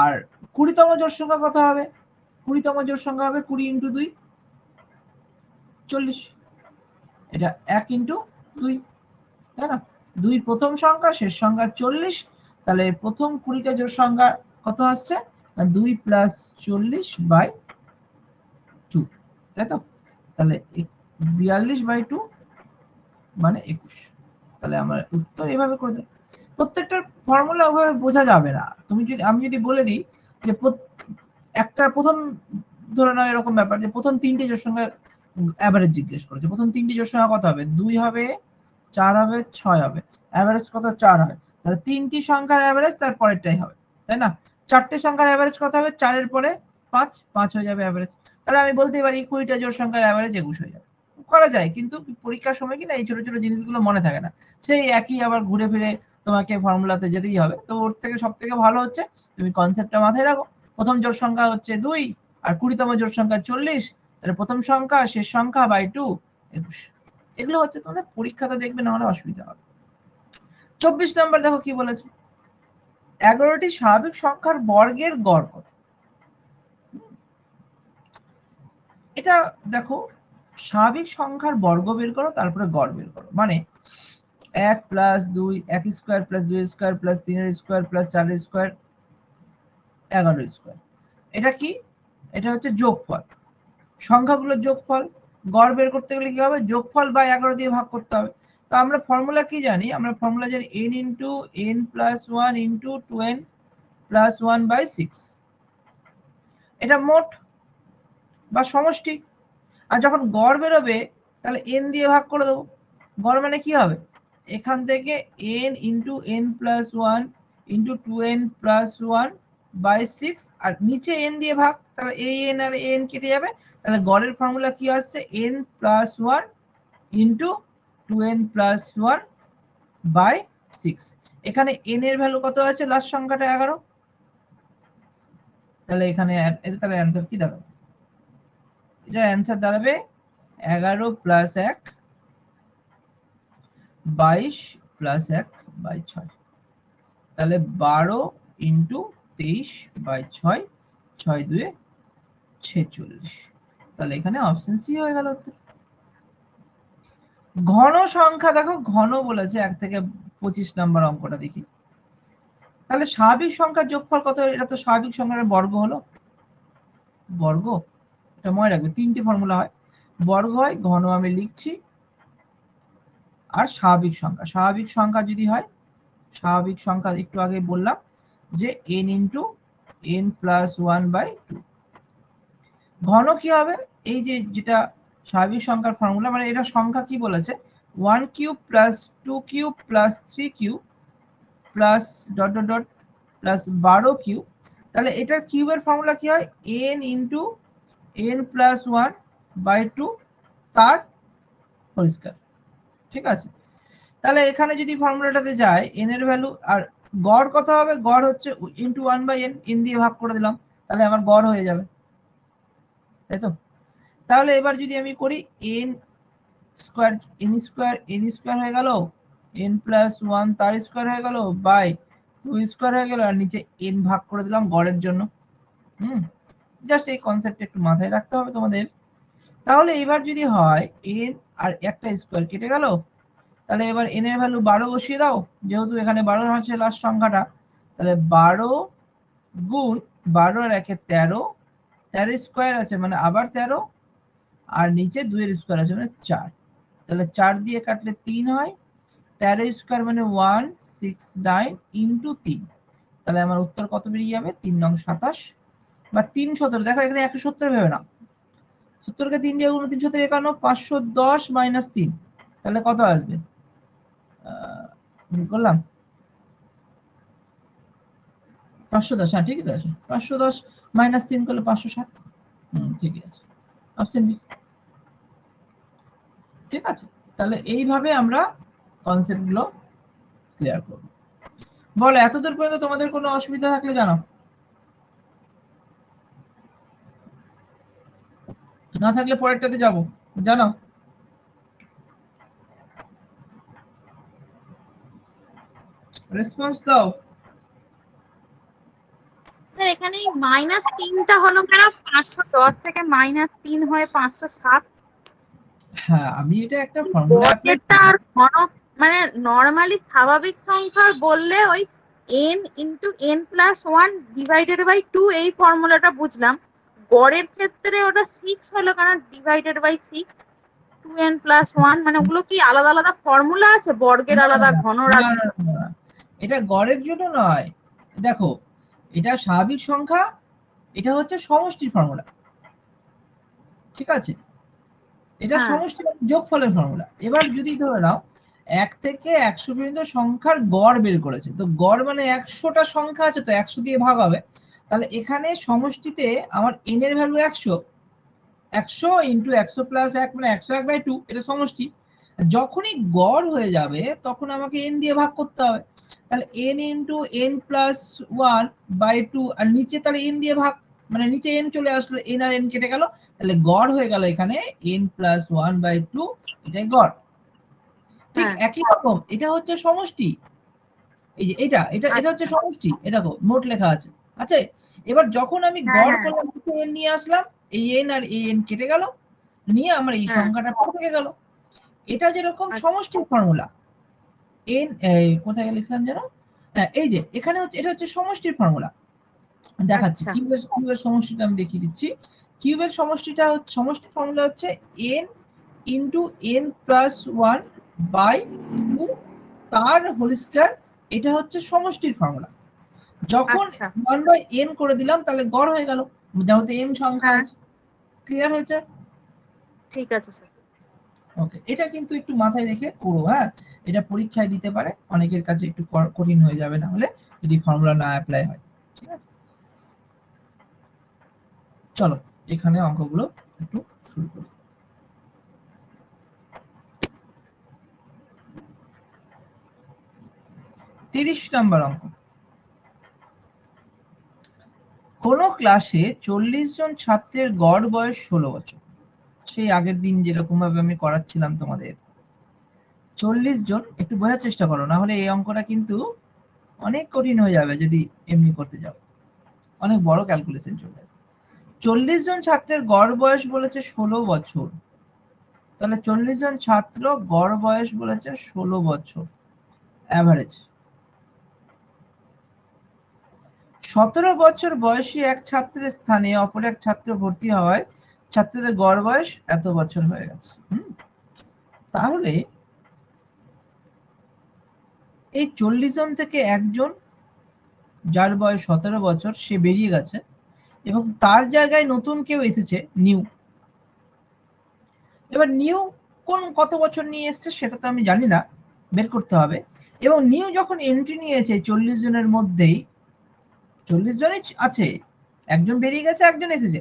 আর 20তম জোড় সংখ্যা কত হবে? 20তম জোড় সংখ্যা হবে 20 × 2 40। এটা 1 × 2, তাই না? 2 প্রথম সংখ্যা, শেষ সংখ্যা 40। তাহলে প্রথম 20টা জোড় সংখ্যা কত আসছে? না 2 + 40/2, তাই তো? তাহলে 42/2 মানে 21। তাহলে আমরা উত্তর এভাবে করে দেব। প্রত্যেকটার ফর্মুলা ওভাবে বোঝা যাবে না। আমি যদি বলে দিই যে একটা প্রথম ধরে নাও এরকম ব্যাপার যে প্রথম 3টে জোড় সংখ্যার এভারেজ জিজ্ঞেস করেছে। প্রথম 3টে জোড় সংখ্যা কত হবে? 2 হবে, 4 হবে, 6 হবে। এভারেজ কত? 4 হবে। তাহলে 3টি সংখ্যার এভারেজ তার পরেরটাই হবে, তাই না? 4টে সংখ্যার এভারেজ কত হবে? 4 এর পরে 5 হয়ে যাবে এভারেজ। তাহলে আমি বলতেই পারি 20টা জোড় সংখ্যার এভারেজ 21 হয়ে যাবে। করা যায়, কিন্তু পরীক্ষার সময় কি না এই ছোট ছোট জিনিসগুলো মনে থাকে না। সেই একই আবার ঘুরে ফিরে তোমাকে ফর্মুলাতে যেতেই হবে। তো ওর থেকে সবথেকে ভালো হচ্ছে তুমি কনসেপ্টটা মাথায় রাখো। প্রথম জোড় সংখ্যা হচ্ছে 2, আর 20তম জোড় সংখ্যা 40। তাহলে প্রথম সংখ্যা, শেষ সংখ্যা বাই 2 21। এগুলো হচ্ছে তোমাদের পরীক্ষাতে দেখবে, না হলে অসুবিধা হবে। 24 নাম্বার দেখো কি বলেছে? 11টি স্বাভাবিক সংখ্যার বর্গের গড় কত? এটা দেখো, স্বাভাবিক সংখ্যার বর্গ বের করো, তারপরে গড় বের করো। মানে 1 + 2, 1 square + 2 square + 3 square + 4 square 11 square. এটা কি? এটা হচ্ছে যোগফল, সংখ্যাগুলোর যোগফল। গড় বের করতে গেলে কি হবে? যোগফল বাই 11 দিয়ে ভাগ করতে হবে। তো আমরা ফর্মুলা কি জানি? আমরা ফর্মুলা জানি n × n + 1 × 2n + 1/6। এটা মোট বা সমষ্টি। আর যখন গড় বেরোবে তাহলে n দিয়ে ভাগ করে দেবো। গড় মানে কি হবে? এখান থেকে n × n + 1 × 2n + 1/6, আর নিচে n দিয়ে ভাগ। তাহলে এই n আর n কেটে যাবে। তাহলে গড়ের ফর্মুলা কি আসছে? n + 1 × 2n + 1/6। এখানে n এর ভ্যালু কত আছে? লাস্ট সংখ্যাটা 11। তাহলে এখানে তাহলে অ্যান্সার কি দাঁড়াবে? এটা অ্যান্সার দাঁড়াবে 11 + 1 22 + 1/6। তাহলে 12 × 23/6, 6 × 2 = 46। তাহলে এখানে অপশন সি হয়ে গেল উত্তর। ঘন সংখ্যা দেখো, ঘন বলেছে 1 থেকে 25 নাম্বার অঙ্কটা দেখি। তাহলে স্বাভাবিক সংখ্যার যোগফল কত? এটা তো স্বাভাবিক সংখ্যার বর্গ হলো। বর্গ, এটা মনে রাখবে 3টে ফর্মুলা হয়। বর্গ হয়, ঘন আমি লিখছি, আর স্বাভাবিক সংখ্যা। স্বাভাবিক সংখ্যা যদি হয়, স্বাভাবিক সংখ্যা একটু আগে বললাম যে n × n + 1/2। ঘন কি হবে? এই যে যেটা স্বাভাবিক সংখ্যার ফর্মুলা, মানে এটা সংখ্যা কি বলেছে? 1³ + 2³ + 3³ + ... +12³ তাহলে এটার কিউবের ফর্মুলা কি হয়? n × n + 1/2 তার হোল স্কয়ার। ঠিক আছে? তাহলে এখানে যদি ফর্মুলাটাতে যায় n এর ভ্যালু, আর গড় কত হবে? গড় হচ্ছে × 1/n, n দিয়ে ভাগ করে দিলাম, তাহলে আমার গড় হয়ে যাবে, তাই তো? তাহলে এবার যদি আমি করি n স্কয়ার হয়ে গেল, n + 1 তার স্কয়ার হয়ে গেল, বাই 2 স্কয়ার হয়ে গেল, আর নিচে n ভাগ করে দিলাম গড়ের জন্য। জাস্ট এই কনসেপ্টটা একটু মাথায় রাখতে হবে তোমাদের। তাহলে এবার যদি হয় n আর একটা স্কয়ার কেটে গেল, তাহলে এবার n এর ভ্যালু 12 বসিয়ে দাও, যেহেতু এখানে 12 আছে লাস্ট সংখ্যাটা। তাহলে 12 গুণ 12 আর 1 13, 13 স্কয়ার আছে মানে আবার 13, আর নিচে 2 এর স্কয়ার আছে মানে 4। তাহলে 4 দিয়ে কাটলে 3 হয়, 13 স্কয়ার মানে 169 × 3। তাহলে আমার উত্তর কত বেরিয়ে যাবে? 3 নং 27 বা 3 17। দেখো এখানে 170 ভেবে না, 70 কে 3 দিয়ে গুণ, 3 17 51, 510 - 3। তাহলে কত আসবে? করলাম 510। হ্যাঁ ঠিকই তো আছে, 510 - 3 করলে 507। ঠিকই আছে, অপশন বি। ঠিক আছে, তাহলে এইভাবে আমরা কনসেপ্ট গুলো ক্লিয়ার করব। বলো এতদূর পর্যন্ত তোমাদের কোনো অসুবিধা থাকলে জানাও, না থাকলে পরেরটাতে যাব, জানাও। রেসপন্স দাও। স্যার এখানে -3টা হলো কেন? 510 থেকে -3 হয়ে 507। হ্যাঁ, আমি এটা একটা ফর্মুলা অ্যাপ্লাই বর্গেরটা আর ঘন মানে নরমালি স্বাভাবিক সংখ্যার বললে ওই n into n+1 divided by 2 এই ফর্মুলাটা বুঝলাম। গড়ের ক্ষেত্রে ওটা 6 হলো কারণ ডিভাইডেড বাই 6 2n+1 মানে ওগুলো কি আলাদা আলাদা ফর্মুলা আছে? বর্গের আলাদা, ঘনর না, আলাদা? না, না, এটা গড়ের জন্য নয়। দেখো, এটা স্বাভাবিক সংখ্যা, এটা হচ্ছে সমষ্টির ফর্মুলা, ঠিক আছে? এটা হ্যাঁ সমষ্টি যোগফলের ফর্মুলা। এবার যদি ধরে নাও 1 থেকে 100 পর্যন্ত সংখ্যার গড় বের করেছে, তো গড় মানে 100টা সংখ্যা আছে, তো 100 দিয়ে ভাগ হবে। তাহলে এখানে সমষ্টিতে আমার n এর ভ্যালু 100, 100 ইন্টু 100 প্লাস 1 মানে 101/2, এটা সমষ্টি। যখনই গড় হয়ে যাবে তখন আমাকে n দিয়ে ভাগ করতে হবে। তাহলে n ইন্টু n+1/2, আর নিচে তাহলে n দিয়ে ভাগ, মানে নিচে n চলে আসলো, n আর n কেটে গেল, তাহলে গড় হয়ে গেল এখানে n+1/2, এটাই গড়। ঠিক হ্যাঁ একই রকম এটা হচ্ছে সমষ্টি। এই যে এটা এটা এটা হচ্ছে আচ্ছা সমষ্টি, এ দেখো নোট লেখা আছে। আচ্ছা, এবার যখন আমি হ্যাঁ গড় হ্যাঁ করলাম, n নিয়ে আসলাম, এই n আর এই n কেটে গেল, নিয়ে আমার এই হ্যাঁ সংখ্যাটা থেকে গেল। এটা যেরকম আচ্ছা সমষ্টির ফর্মুলা, n কোথায় লিখলাম যেন, হ্যাঁ এই যে এখানে হচ্ছে, এটা হচ্ছে সমষ্টির ফর্মুলা। দেখাচ্ছি আচ্ছা কিউবের সমষ্টিটা আমি দেখিয়ে দিচ্ছি। কিউবের সমষ্টিটা হচ্ছে, সমষ্টির ফর্মুলা হচ্ছে n ইন্টু n+1/2 তার হোল স্কয়ার, এটা হচ্ছে সমষ্টির ফর্মুলা। যখন আচ্ছা 1/n করে দিলাম তাহলে গড় হয়ে গেল, যেহেতু n সংখ্যা হ্যাঁ আছে। ক্লিয়ার হয়েছে? ঠিক আছে স্যার। ওকে, এটা কিন্তু একটু মাথায় রেখে করো। হ্যাঁ, এটা পরীক্ষায় দিতে পারে, অনেকের কাছে একটু কঠিন হয়ে যাবে না হলে, যদি ফর্মুলা না অ্যাপ্লাই হয়। ঠিক আছে, চলো এখানে অঙ্কগুলো একটু শুরু করি। 30 নম্বর অঙ্ক। কোন ক্লাসে 40 জন ছাত্রের গড় বয়স 16 বছর। সেই আগের দিন যেরকম ভাবে আমি করাচ্ছিলাম তোমাদের, 40 জন, একটু বোঝার চেষ্টা করো, না হলে এই অঙ্কটা কিন্তু অনেক কঠিন হয়ে যাবে যদি এমনি করতে যাও, অনেক বড় ক্যালকুলেশন চলে যাবে। 40 জন ছাত্রের গড় বয়স বলেছে 16 বছর, তাহলে 40 জন ছাত্র গড় বয়স বলেছে 16 বছর অ্যাভারেজ। 17 বছর বয়সী এক ছাত্রের স্থানে অপর এক ছাত্র ভর্তি হওয়ায় ছাত্রদের গড় বয়স এত বছর হয়ে গেছে। তাহলে এই 40 জন থেকে একজন, যার বয়স 17 বছর, সে বেরিয়ে গেছে এবং তার জায়গায় নতুন কেউ এসেছে, নিউ। এবার নিউ কোন কত বছর নিয়ে এসছে সেটা তো আমি জানি না, বের করতে হবে। এবং নিউ যখন এন্ট্রি নিয়েছে 40 জনের মধ্যেই, 40 জনই আছে, একজন বেরিয়ে গেছে, একজন এসেছে,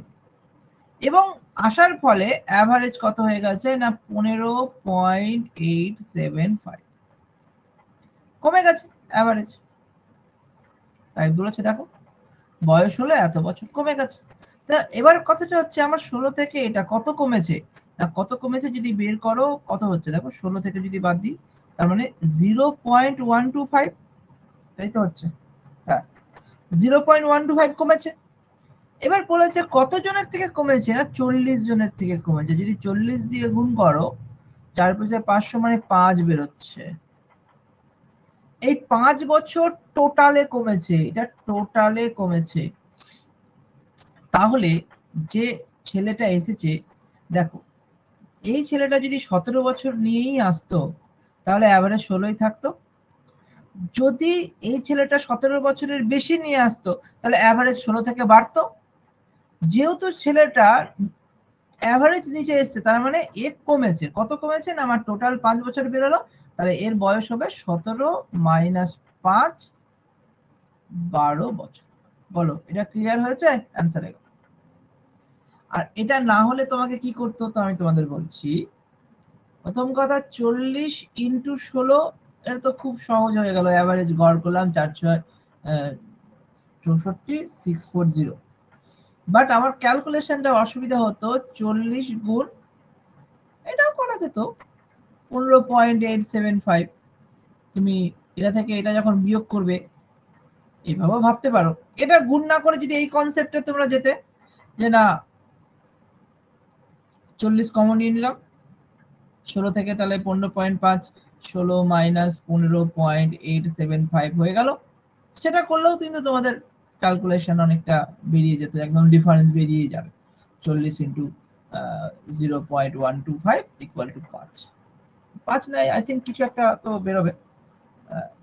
এবং আসার ফলে অ্যাভারেজ কত হয়ে গেছে না 15.875 কমে গেছে অ্যাভারেজ। তাই বলেছে দেখো, বয়স হলো এত বছর, কমে গেছে। তা এবার কথাটা হচ্ছে আমার 16 থেকে এটা কত কমেছে, না কত কমেছে যদি বের করো কত হচ্ছে, দেখো 16 থেকে যদি বাদ দিই তার মানে 0.125, তাই তো হচ্ছে। হ্যাঁ, 0.125 কমেছে। এবার বলেছে কত জনের থেকে কমেছে, না 40 জনের থেকে কমেছে। যদি 40 দিয়ে গুণ করো, 4 × 500 মানে 5 বেরোচ্ছে। এই 5 বছর টোটালে কমেছে, এটা টোটালে কমেছে। তাহলে যে ছেলেটা এসেছে, দেখো এই ছেলেটা যদি 17 বছর নিয়েই আসতো তাহলে অ্যাভারেজ 16ই থাকতো। যদি এই ছেলেটা 17 বছরের বেশি নিয়ে আসতো তাহলে অ্যাভারেজ 16 থেকে বাড়তো। যেহেতু ছেলেটা অ্যাভারেজ নিচে এসছে তার মানে এ কমেছে। কত কমেছে, না আমার টোটাল 5 বছর বেরোলো, তাহলে এর বয়স হবে 17 - 5 12 বছর। বলো এটা ক্লিয়ার হয়েছে? অ্যান্সার। আর এটা না হলে তোমাকে কি করতে হতো আমি তোমাদের বলছি। প্রথম কথা 40 ইন্টু 16, এটা তো খুব সহজ হয়ে গেল, অ্যাভারেজ গড় করলাম 4 6 64 640। বাট আমার ক্যালকুলেশনটা অসুবিধা হতো, 40 গুণ, এটাও করা যেত 15.875, তুমি এটা থেকে এটা যখন বিয়োগ করবে এইভাবে ভাবতে পারো। এটা গুণ না করে যদি এই কনসেপ্টে তোমরা যেতে যে না 40 কমন নিয়ে নিলাম 16 থেকে, তাহলে 15.5 16 মাইনাস 15.875 হয়ে গেল, সেটা করলেও কিন্তু তোমাদের ক্যালকুলেশন অনেকটা বেরিয়ে যেত, একদম ডিফারেন্স বেরিয়ে যাবে। 40 ইন্টু 0.125 ইকুয়াল টু 5। 5 নাই, আই থিঙ্ক কিছু একটা তো বেরোবে।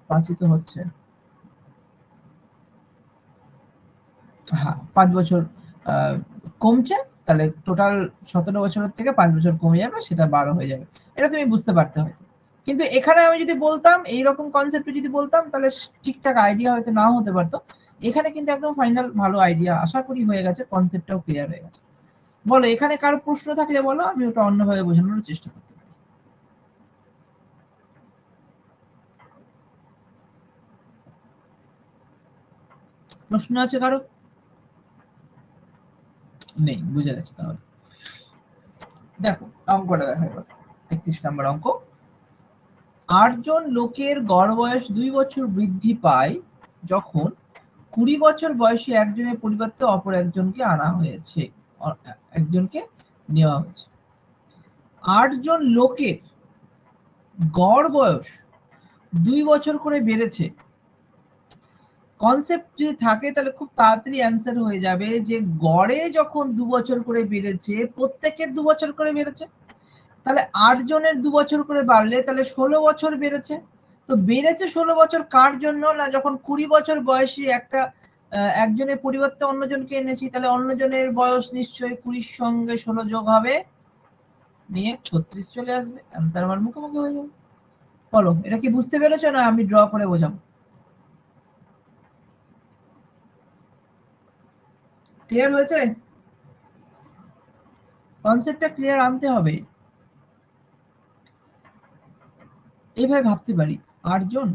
5ই তো হচ্ছে। হ্যাঁ, 5 বছর কমছে, তাহলে টোটাল 17 বছরের থেকে 5 বছর কমে যাবে, সেটা 12 হয়ে যাবে। এটা তুমি বুঝতে পারতে হয়তো। কিন্তু এখানে আমি যদি বলতাম এইরকম কনসেপ্টে যদি বলতাম, তাহলে ঠিকঠাক আইডিয়া হয়তো নাও হতে পারতো। এখানে কিন্তু একদম ফাইনাল ভালো আইডিয়া আশা করি হয়ে গেছে, কনসেপ্টটাও ক্লিয়ার হয়ে গেছে। বলো, এখানে কারো প্রশ্ন থাকলে বলো, আমি ওটা অন্যভাবে বোঝানোর চেষ্টা করতে পারি। প্রশ্ন আছে কারো? নেই, বুঝে গেছে তাহলে। দেখো অঙ্কটা দেখা এবার। 31 নম্বর অঙ্ক। 8 জন লোকের গড় বয়স 2 বছর বৃদ্ধি পায় যখন 20 বছর বয়সী একজনের পরিবর্তে অপর একজনকে আনা হয়েছে, একজনকে নেওয়া হয়েছে। 8 জন লোকের গড় বয়স 2 বছর করে বেড়েছে। কনসেপ্ট যদি থাকে তাহলে খুব তাড়াতাড়ি অ্যান্সার হয়ে যাবে যে গড়ে যখন 2 বছর করে বেড়েছে, প্রত্যেকের 2 বছর করে বেড়েছে, তাহলে 8 জনের 2 বছর করে বাড়লে তাহলে 16 বছর বেড়েছে। তো বেড়েছে 16 বছর কার জন্য? না, যখন 20 বছর বয়সী একজনের পরিবর্তে অন্যজনকে এনেছি, তাহলে অন্যজনের বয়স নিশ্চয়ই 20 সঙ্গে 16 যোগ হবে, নিয়ে 36 চলে আসবে, অ্যান্সার আমার মুখোমুখি হয়ে যাবে। বলো, এটা কি বুঝতে পেরেছো না আমি ড্র করে বোঝাবো? ক্লিয়ার হয়েছে? কনসেপ্টটা ক্লিয়ার আনতে হবে। এইভাবে ভাবতে পারি, 8 জন,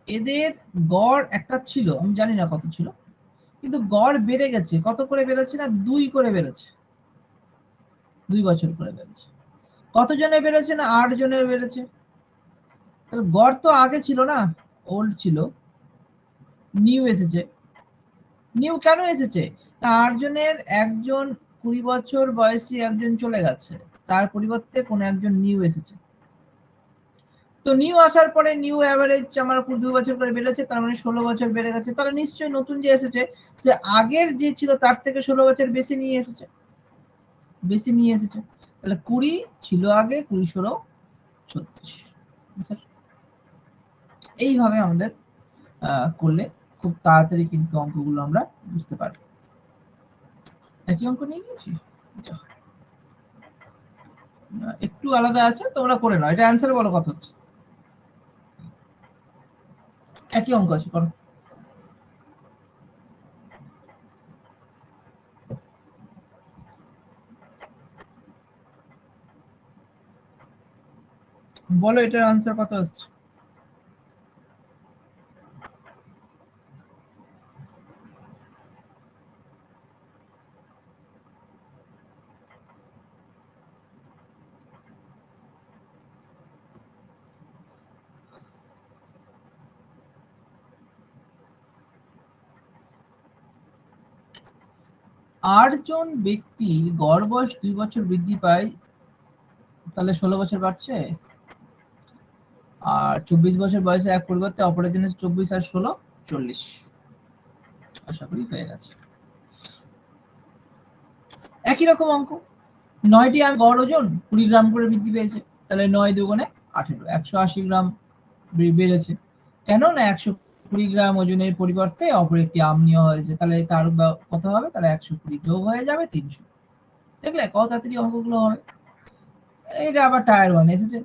এদের গড় একটা ছিল, আমি জানি না কত ছিল, কিন্তু গড় বেড়ে গেছে। কত করে বেড়েছে? না 2 করে বেড়েছে, 2 বছর করে বেড়েছে। কত জনের বেড়েছে? না 8 জনের বেড়েছে। তাহলে গড় তো আগে ছিল না, ওল্ড ছিল, নিউ এসেছে। নিউ কেন এসেছে? 8 জনের একজন 20 বছর বয়সী একজন চলে গেছে, তার পরিবর্তে কোন একজন নিউ এসেছে। তো নিউ আসার পরে নিউ অ্যাভারেজ আমার 2 বছর করে বেড়েছে, তার মানে 16 বছর বেড়ে গেছে। তাহলে নিশ্চয়ই নতুন যে এসেছে সে আগের যে ছিল তার থেকে 16 বছর বেশি নিয়ে এসেছে, বেশি নিয়ে এসেছে। তাহলে 20 ছিল আগে, 20 16 36। এইভাবে আমাদের করলে খুব তাড়াতাড়ি কিন্তু অঙ্কগুলো আমরা বুঝতে পারবো। একই অঙ্ক নিয়ে নিয়েছি, একটু আলাদা আছে, তোমরা করে নাও। এটা অ্যান্সার বলো কত হচ্ছে। একই অঙ্ক আছে, করো। বলো এটার আনসার কত আসছে। আট জন ব্যক্তির গড় বয়স 2 বছর বৃদ্ধি পায়, তাহলে 16 বছর বাড়ছে। আর 24 বছর বয়সে এক পরিবর্তে অপরের জন্য 24 আর 16 40। আশা করি হয়ে গেছে। একই রকম অঙ্ক, 9টি আম গড় ওজন 20 গ্রাম করে বৃদ্ধি পেয়েছে, তাহলে 9 দুগুণে 18, 180 গ্রাম বেড়েছে। কেন? না 120 গ্রাম ওজনের পরিবর্তে অপর একটি আম নেওয়া হয়েছে, তাহলে তার কত হবে? তাহলে 120 যোগ হয়ে যাবে 300। দেখলে কত তাড়াতাড়ি অঙ্কগুলো হবে। এটা আবার টায়ার 1 এসেছে,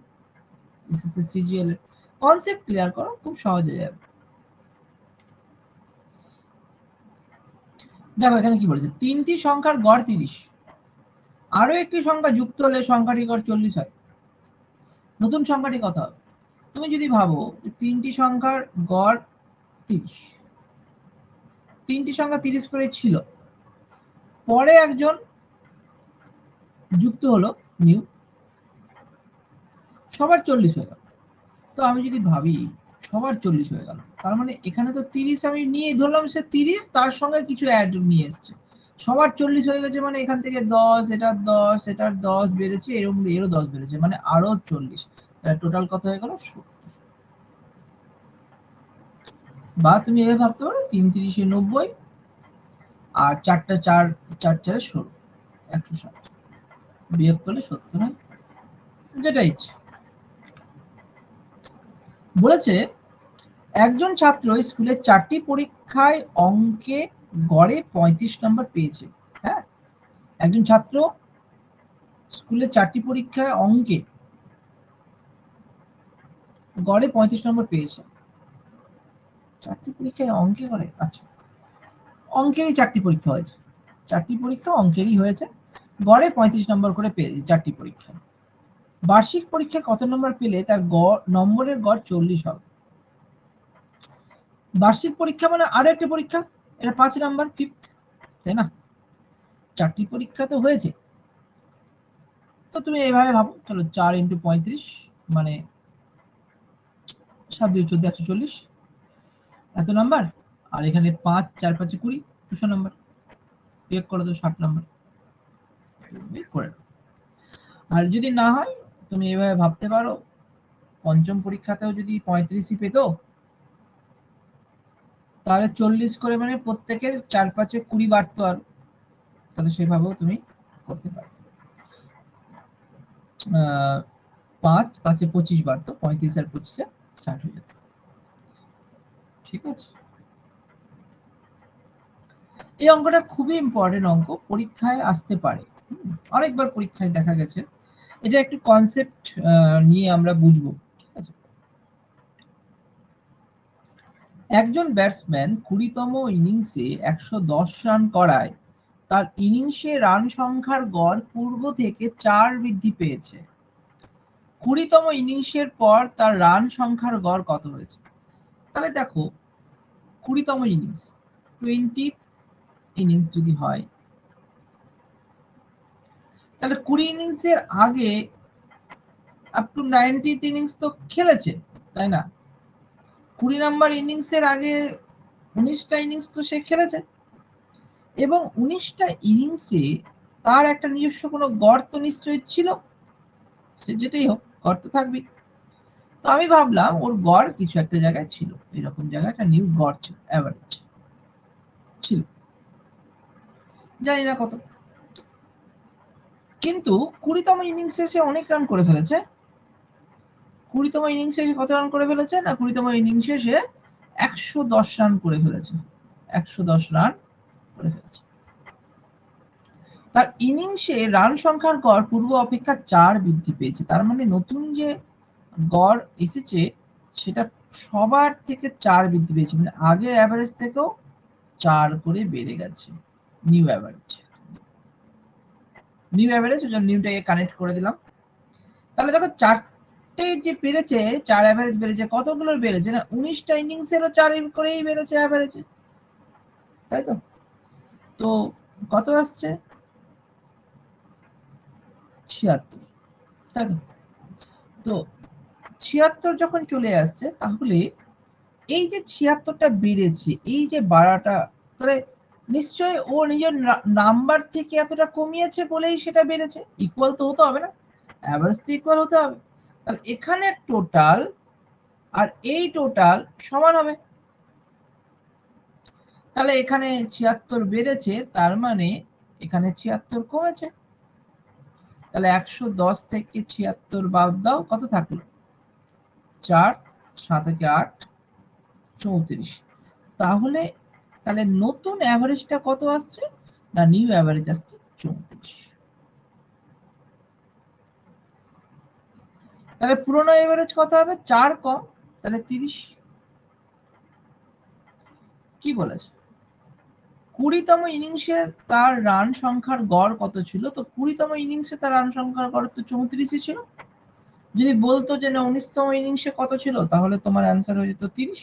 এসএসসি সিজিএল এর। কনসেপ্ট ক্লিয়ার করো, খুব সহজ হয়ে যাবে। দেখো এখানে কি বলেছে, 3টি সংখ্যার গড় 30, আরো একটি সংখ্যা যুক্ত হলে সংখ্যাটির গড় 40 হয়। নতুন সংখ্যাটি কত হবে? তুমি যদি ভাবো 3টি সংখ্যার গড় 30, 3টি সংখ্যা 30 করে ছিল, পরে একজন যুক্ত হলো নিউ, সবার 40 হয়ে গেল। তো আমি যদি ভাবি সবার 40 হয়ে গেল, তার মানে এখানে তো 30 আমি নিয়ে ধরলাম, সে 30 তার সঙ্গে কিছু অ্যাড নিয়ে এসছে, সবার 40 হয়ে গেছে, মানে এখান থেকে 10, এটার 10, এটার 10 বেড়েছে, এরকম এরও 10 বেড়েছে, মানে আরো 40, তাহলে টোটাল কত হয়ে গেল 70। বা তুমি এভাবে ভাবতে পারো 3 30 90 আর 4টা 4 4 4 16 160, বিয়োগ করলে 70 হয়, যেটা ইচ্ছে। বলেছে একজন ছাত্র স্কুলের 4টি পরীক্ষায় অঙ্কে গড়ে 35 নম্বর পেয়েছে। হ্যাঁ, একজন ছাত্র স্কুলের 4টি পরীক্ষায় অঙ্কে গড়ে 35 নম্বর পেয়েছে। 4টি পরীক্ষায় অঙ্কে গড়ে, আচ্ছা, অঙ্কেরই 4টি পরীক্ষা হয়েছে, 4টি পরীক্ষা অঙ্কেরই হয়েছে, গড়ে 35 নম্বর করে পেয়েছে 4টি পরীক্ষায়। বার্ষিক পরীক্ষায় কত নম্বর পেলে তার নম্বরের গড় 40 হবে? বার্ষিক পরীক্ষা মানে আরো একটা পরীক্ষা, এটা 5 নাম্বার, ফিফথ, তাই না? 4টি পরীক্ষা তো হয়েছে, তো তুমি এইভাবে ভাবো, চলো 4 × 35 মানে 7 2 14 140 এত নাম্বার, আর এখানে 5 4 5 20 200 নাম্বার, বিয়োগ করে দাও 60 নাম্বার করে। আর যদি না হয় তুমি এইভাবে ভাবতে পারো, পঞ্চম পরীক্ষাতেও যদি 35ই পেতো, তাহলে 40 করে মানে প্রত্যেকের 4 5 20 বাড়তো, আর তাহলে সেভাবেও তুমি করতে পারো। 5 5 25 বাড়তো, 35 আর 25 60 হয়ে যেত। ঠিক আছে, এই অঙ্কটা খুবই ইম্পর্টেন্ট অঙ্ক, পরীক্ষায় আসতে পারে, অনেকবার পরীক্ষায় দেখা গেছে। এটা একটু কনসেপ্ট নিয়ে আমরা বুঝবো। ঠিক আছে, একজন ব্যাটসম্যান 20তম ইনিংসে 110 রান করায় তার ইনিংসে রান সংখ্যার গড় পূর্ব থেকে 4 বৃদ্ধি পেয়েছে। 20তম ইনিংসের পর তার রান সংখ্যার গড় কত হয়েছে? তাহলে দেখো, 20তম ইনিংস 20th ইনিংস যদি হয়, তাহলে 20 ইনিংসের আগে আপ টু 90th ইনিংস তো খেলেছে, তাই না? 20 নাম্বার ইনিংসের আগে 19টা ইনিংস তো সে খেলেছে, এবং 19টা ইনিংসে তার একটা নিজস্ব কোনো গড় তো নিশ্চয়ই ছিল, সে যেটাই হোক গড় তো থাকবেই। তো আমি ভাবলাম ওর গড় কিছু একটা জায়গায় ছিল, এরকম জায়গায় একটা নিউ গড় ছিল, অ্যাভারেজ ছিল, জানি না কত, কিন্তু 20তম ইনিংসে সে অনেক রান করে ফেলেছে। 20তম ইনিংসে সে কত রান করে ফেলেছে না, 20তম ইনিংসে সে 110 রান করে ফেলেছে, 110 রান করে ফেলেছে। তার ইনিংসে রান সংখ্যার গড় পূর্ব অপেক্ষা 4 বৃদ্ধি পেয়েছে, তার মানে নতুন যে গড় এসেছে সেটা সবার থেকে 4 বৃদ্ধি পেয়েছে, মানে আগের অ্যাভারেজ থেকেও 4 করে বেড়ে গেছে, নিউ অ্যাভারেজ। নিউ অ্যাভারেজ, ওই জন্য নিউটাকে কানেক্ট করে দিলাম। তাহলে দেখো 4টে যে বেড়েছে, 4 অ্যাভারেজ বেড়েছে, কতগুলোর বেড়েছে না, 19টা ইনিংসেরও 4 করেই বেড়েছে অ্যাভারেজে, তাই তো? তো কত আসছে? 76, তাই তো? তো 76 যখন চলে আসছে, তাহলে এই যে 76টা বেড়েছে, এই যে বাড়াটা, তাহলে নিশ্চয়ই ও নিজের নাম্বার থেকে এতটা কমিয়েছে বলেই সেটা বেড়েছে, ইকুয়াল তো হতে হবে না, অ্যাভারেজ তো ইকুয়াল হতে হবে। তাহলে এখানে টোটাল আর এই টোটাল সমান হবে, তাহলে এখানে 76 বেড়েছে, তার মানে এখানে 76 কমেছে। তাহলে 110 থেকে 76 বাদ দাও, কত থাকলো? 4, 7 × 8 34। তাহলে তাহলে নতুন অ্যাভারেজটা কত আসছে না, নিউ অ্যাভারেজ আসছে 34। তাহলে পুরনো অ্যাভারেজ কত হবে? 4 কম, তাহলে 30। কি বলেছে? 20তম ইনিংসে তার রান সংখ্যার গড় কত ছিল? তো 20তম ইনিংসে তার রান সংখ্যার গড় তো 34ই ছিল। যদি বলতো যে না 19তম ইনিংসে কত ছিল, তাহলে তোমার অ্যান্সার হয়ে যেত 30।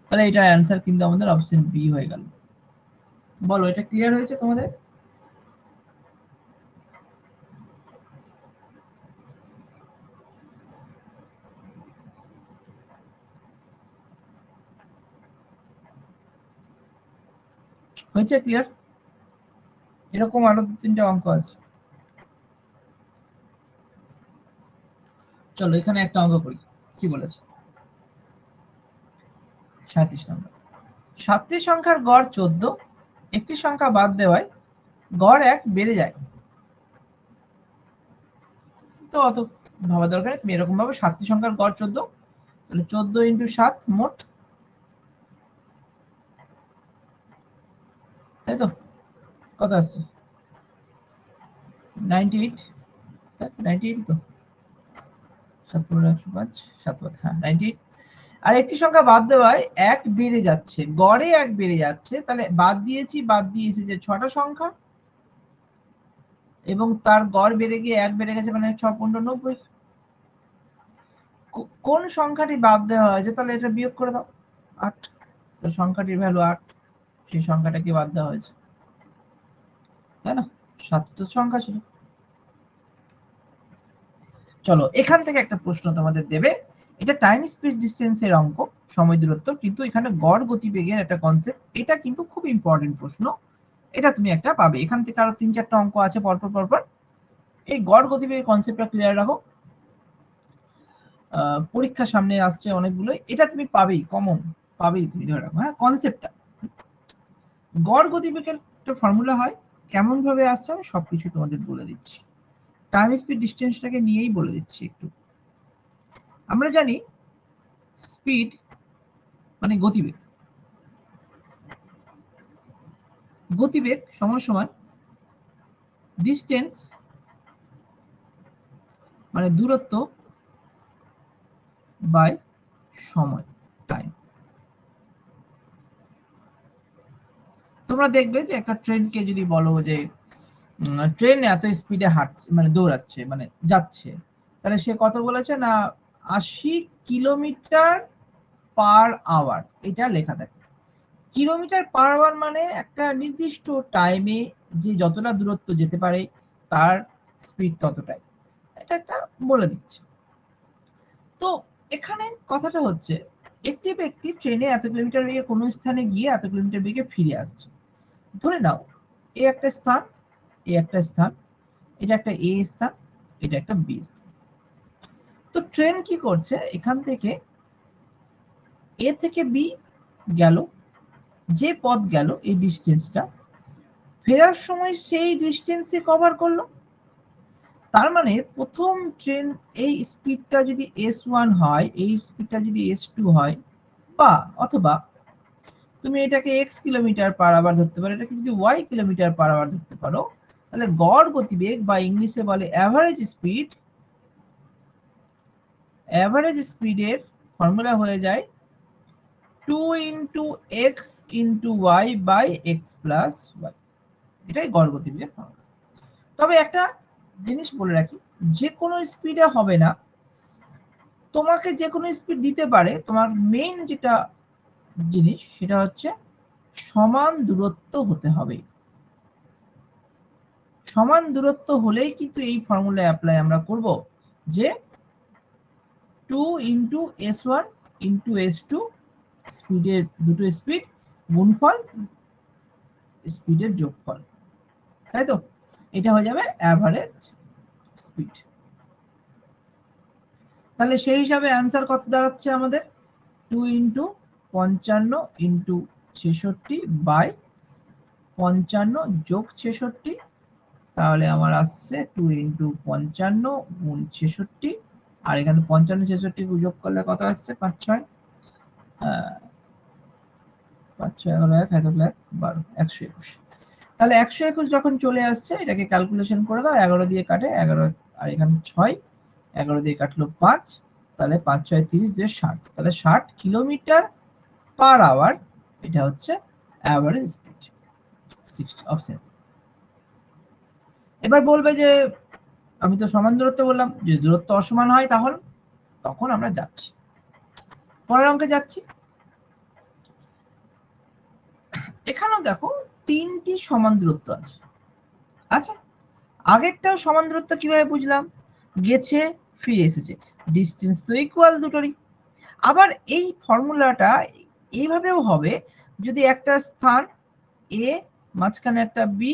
তাহলে এটার অ্যান্সার কিন্তু আমাদের অপশন বি হয়ে গেল। বলো, এটা ক্লিয়ার হয়েছে তোমাদের? হয়েছে ক্লিয়ার? এরকম আরো 2-3টা অঙ্ক আছে। চলো এখানে একটা অঙ্ক করি। কি বলেছে? 37 নম্বর। 7টি সংখ্যার গড় 14, একটি সংখ্যা বাদ দেওয়ায় গড় 1 বেড়ে যায়। তো অত ভাবা দরকার নেই, তুমি এরকম ভাবে 7টি সংখ্যার গড় 14, তাহলে 14 × 7 মোট, তাই তো? কত আসছে? 98, 98 তো 7 × 105, 7 হ্যাঁ 98। আর একটি সংখ্যা বাদ দেওয়ায় 1 বেড়ে যাচ্ছে, গড়ে 1 বেড়ে যাচ্ছে, তাহলে বাদ দিয়েছি যে 6টা সংখ্যা, এবং তার গড় বেড়ে গিয়ে 1 বেড়ে গেছে, মানে 6 × 15 90। কোন সংখ্যাটি বাদ দেওয়া হয়েছে, তাহলে এটা বিয়োগ করে দাও, 8। তো সংখ্যাটির ভ্যালু 8, সেই সংখ্যাটাকে বাদ দেওয়া হয়েছে, তাই না? 7টা সংখ্যা ছিল। চলো এখান থেকে একটা প্রশ্ন তোমাদের দেবে, এটা টাইম স্পেস ডিসটেন্সের অঙ্ক, সময় দূরত্ব, কিন্তু এখানে গড় গতিবেগের একটা কনসেপ্ট, এটা কিন্তু খুব ইম্পর্টেন্ট প্রশ্ন, এটা তুমি একটা পাবে। এখান থেকে আরো 3-4টা অঙ্ক আছে পরপর। এই গড় গতিবেগের কনসেপ্টটা ক্লিয়ার রাখো, পরীক্ষা সামনে আসছে অনেকগুলো, এটা তুমি পাবেই, কমন পাবেই, তুমি ধরে রাখো। হ্যাঁ, কনসেপ্টটা, গড় গতিবেগের একটা ফর্মুলা হয়, কেমন ভাবে আসছে আমি সবকিছু তোমাদের বলে দিচ্ছি, টাইম স্পিড ডিসটেন্সটাকে নিয়েই বলে দিচ্ছি একটু। আমরা জানি স্পিড মানে গতিবেগ, গতিবেগ সমান ডিসটেন্স মানে দূরত্ব বাই সময়, টাইম। তোমরা দেখবে যে একটা ট্রেনকে যদি বলো যে ট্রেন এত স্পিডে হাঁটছে, মানে দৌড়াচ্ছে, মানে যাচ্ছে, তাহলে সে কত বলেছে না 80 কিলোমিটার/আওয়ার, এটা লেখা থাকে। কিলোমিটার/আওয়ার মানে একটা নির্দিষ্ট টাইমে যে যতটা দূরত্ব যেতে পারে তার স্পিড ততটাই, এটা একটা বলে দিচ্ছে। তো এখানে কথাটা হচ্ছে, একটি ব্যক্তি ট্রেনে এত কিলোমিটার বেগে কোনো স্থানে গিয়ে এত কিলোমিটার বেগে ফিরে আসছে। ধরে নাও এই একটা স্থান, এই একটা স্থান, এটা একটা এ স্থান, এটা একটা বি স্থান। তো ট্রেন কি করছে, এখান থেকে এ থেকে বি গেল, যে পথ গেল এই ডিস্টেন্সটা, ফেরার সময় সেই ডিস্টেন্সে কভার করলো। তার মানে প্রথম ট্রেন এই স্পিডটা যদি s1 হয়, এই স্পিডটা যদি s2 হয়, বা অথবা তুমি এটাকে x কিলোমিটার/আওয়ার ধরতে পারো, এটাকে যদি y কিলোমিটার/আওয়ার ধরতে পারো, তাহলে গড় গতিবেগ বা ইংলিশে বলে অ্যাভারেজ স্পিড, অ্যাভারেজ স্পিডের ফর্মুলা হয়ে যায় 2 × x × y / x + y, এটাই গড় গতিবেগের ফর্মুলা। তবে একটা জিনিস বলে রাখি, যে কোনো স্পিডে হবে না, তোমাকে যে কোনো স্পিড দিতে পারে, তোমার মেইন যেটা জিনিস সেটা হচ্ছে সমান দূরত্ব হতে হবে। সমান দূরত্ব হলেই কিন্তু এই ফর্মুলা অ্যাপ্লাই আমরা করব, যে 2 × s1 × s2, স্পিডের দুটো স্পিড গুণফল স্পিডের যোগফল, তাই তো? এটা হয়ে যাবে অ্যাভারেজ স্পিড। তাহলে সেই হিসাবে অ্যান্সার কত দাঁড়াচ্ছে আমাদের? 2 × 55 × 66 / 55 + 66, তাহলে আমার আসছে 2 × 55 × 66, আর এখানে 55 66 যোগ করলে কত আসছে? 5 6 5 6 11 1 1 12 121। তাহলে 121 যখন চলে আসছে, এটাকে ক্যালকুলেশন করে দাও, 11 দিয়ে কাটে 11, আর এখানে 6, 11 দিয়ে কাটলো 5, তাহলে 5 6 30 দিয়ে 60, তাহলে 60 কিলোমিটার/আওয়ার, এটা হচ্ছে অ্যাভারেজ স্পিড। 60 অপশন। এবার বলবে যে আমি তো সমান দূরত্ব বললাম, যদি দূরত্ব অসমান হয় তাহলে, তখন আমরা যাচ্ছি পরের অঙ্কে যাচ্ছি। এখানেও দেখো 3টি সমান দূরত্ব আছে। আচ্ছা, আগেরটাও সমান দূরত্ব কিভাবে বুঝলাম? গেছে ফিরে এসেছে, ডিস্টেন্স তো ইকুয়াল দুটোরই। আবার এই ফর্মুলাটা এইভাবেও হবে, যদি একটা স্থান এ, মাঝখানে একটা বি,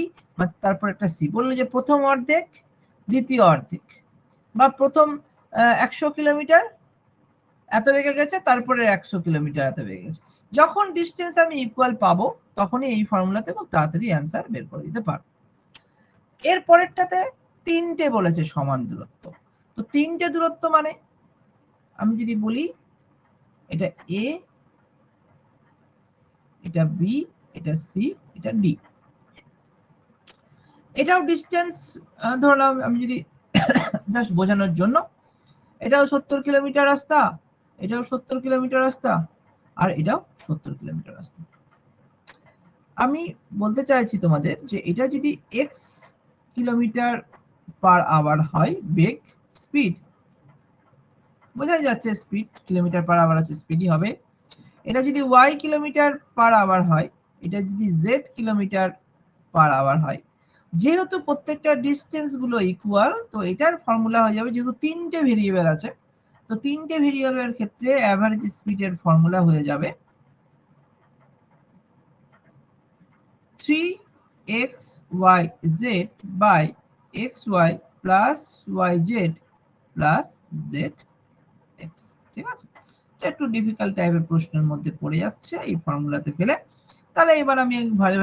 তারপর একটা সি। বললো যে প্রথম অর্ধেক, দ্বিতীয় অর্ধেক, বা প্রথম 100 কিলোমিটার এত বেগে গেছে, তারপরে 100 কিলোমিটার এত বেগে গেছে। যখন ডিস্টেন্স আমি ইকুয়াল পাবো তখনই এই ফর্মুলাতে খুব তাড়াতাড়ি অ্যান্সার বের করে দিতে পারবো। এর পরেরটাতে তিনটে বলেছে সমান দূরত্ব। তো তিনটে দূরত্ব মানে আমি যদি বলি এটা এ, এটা বি, এটা সি, এটা ডি। এটাও ডিস্টেন্স ধরলাম আমি যদি জাস্ট বোঝানোর জন্য, এটাও 70 কিলোমিটার রাস্তা, এটাও 70 কিলোমিটার রাস্তা, আর এটাও 70 কিলোমিটার রাস্তা। আমি বলতে চাইছি তোমাদের যে এটা যদি এক্স কিলোমিটার পার আওয়ার হয় বেগ, স্পিড, বোঝাই যাচ্ছে স্পিড, কিলোমিটার পার আওয়ার আছে, স্পিডই হবে। এটা যদি ওয়াই কিলোমিটার পার আওয়ার হয়, এটা যদি জেড কিলোমিটার পার আওয়ার হয়, যেহেতু প্রত্যেকটা ডিস্টেন্স গুলো ইকুয়াল, তো এটার ফর্মুলা হয়ে যাবে, যেহেতু তিনটে ভেরিয়েবল আছে, তো তিনটে ভেরিয়েবলের ক্ষেত্রে অ্যাভারেজ স্পিডের ফর্মুলা হয়ে যাবে 3xyz by xy plus yz plus zx। ঠিক আছে, একটু ডিফিকাল্ট টাইপের প্রশ্নের মধ্যে পড়ে যাচ্ছে এই ফর্মুলাতে ফেলে। তাহলে এবার আমি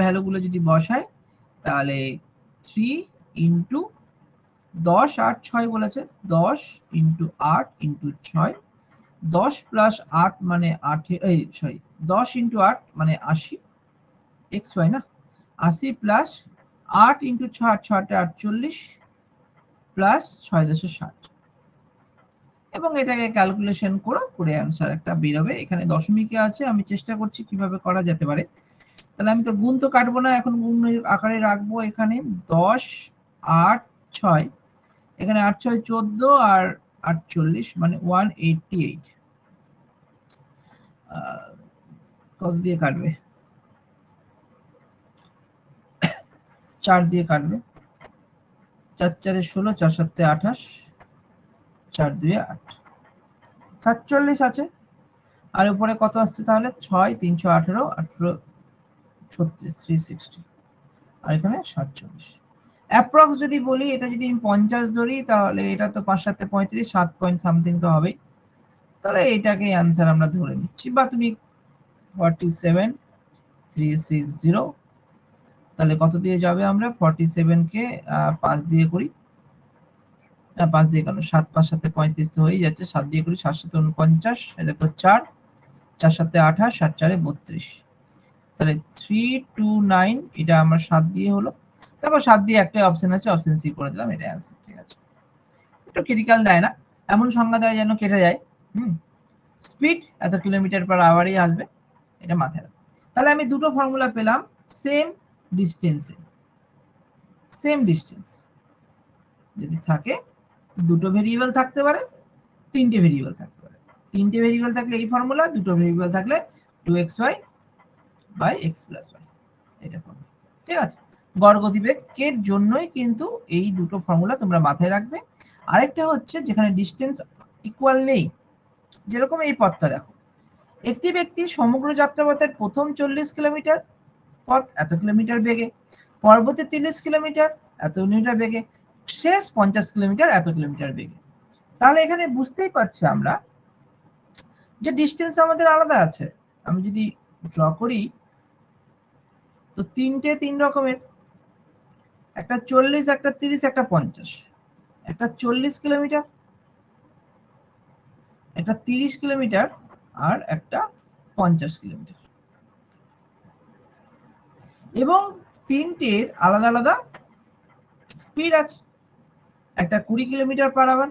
ভ্যালুগুলো যদি বসাই, তাহলে 3 ইন্টু 10 8 6 বলেছে, 10 ইন্টু 8 ইন্টু 6, 10 প্লাস 8 মানে 8, এই সরি 10 ইন্টু 8 মানে 80 xy না, 80 প্লাস 8 ইন্টু 6 6 48 প্লাস 6 10 60, এবং এটাকে ক্যালকুলেশন করে অ্যান্সার একটা বেরোবে। এখানে দশমিকে আছে, আমি চেষ্টা করছি কিভাবে করা যেতে পারে। তাহলে আমি তো গুণ তো কাটবো না, এখন গুণ আকারে রাখবো। এখানে 10 8 6, এখানে 8 6 14 আর 48 মানে 188। কত দিয়ে কাটবে? 4 দিয়ে কাটবে। 4 4 16, 4 7 28, 4 2 8, 47 আছে। আর উপরে কত আসছে তাহলে? 6 318, 18 36, 360, আর এখানে 47। অ্যাপ্রক্স যদি বলি, এটা যদি আমি 50 ধরি, তাহলে এটা তো 5 7 35, 7 পয়েন্ট সামথিং তো হবেই। তাহলে এটাকে অ্যান্সার আমরা ধরে নিচ্ছি। বা তুমি 47 360, তাহলে কত দিয়ে যাবে? আমরা 47 কে 5 দিয়ে করি, না 5 দিয়ে কেন, 7 5 7 35 তো হয়ে যাচ্ছে, 7 দিয়ে করি, 7 7 49, এই দেখো 4 4 7 28, 7 4 32, তাহলে 329, এটা আমার 7 দিয়ে হলো। তারপর 7 দিয়ে একটা অপশন আছে, অপশন সি করে দিলাম, এটা অ্যান্সার। ঠিক আছে, একটু ক্রিটিক্যাল দেয় না, এমন সংজ্ঞা দেয় যেন কেটে যায়। স্পিড এত কিলোমিটার পার আওয়ারই আসবে, এটা মাথায় রাখো। তাহলে আমি দুটো ফর্মুলা পেলাম সেম ডিস্টেন্সে। সেম ডিস্টেন্স যদি থাকে, দুটো ভেরিয়েবল থাকতে পারে, তিনটে ভেরিয়েবল থাকতে পারে। তিনটে ভেরিয়েবল থাকলে এই ফর্মুলা, দুটো ভেরিয়েবল থাকলে 2xy by x plus y, এটা ফর্মুলা। ঠিক আছে, গড় গতিবেগের জন্যই কিন্তু এই দুটো ফর্মুলা তোমরা মাথায় রাখবে। আরেকটা হচ্ছে যেখানে ডিস্টেন্স ইকুয়াল নেই, যেরকম এই পথটা দেখো, একটি ব্যক্তি সমগ্র যাত্রাপথের প্রথম 40 কিলোমিটার পথ এত কিলোমিটার বেগে, পরবর্তী 30 কিলোমিটার এত কিলোমিটার বেগে, শেষ 50 কিলোমিটার এত কিলোমিটার বেগে। তাহলে এখানে বুঝতেই পারছি আমরা যে ডিস্টেন্স আমাদের আলাদা আছে। আমি যদি ড্র করি, তো তিনটে তিন রকমের, একটা 40, একটা 30, একটা 50। একটা 40 কিলোমিটার, একটা 30 কিলোমিটার, আর একটা 50 কিলোমিটার, এবং তিনটের আলাদা আলাদা স্পিড আছে। একটা 20 কিলোমিটার পার আওয়ার,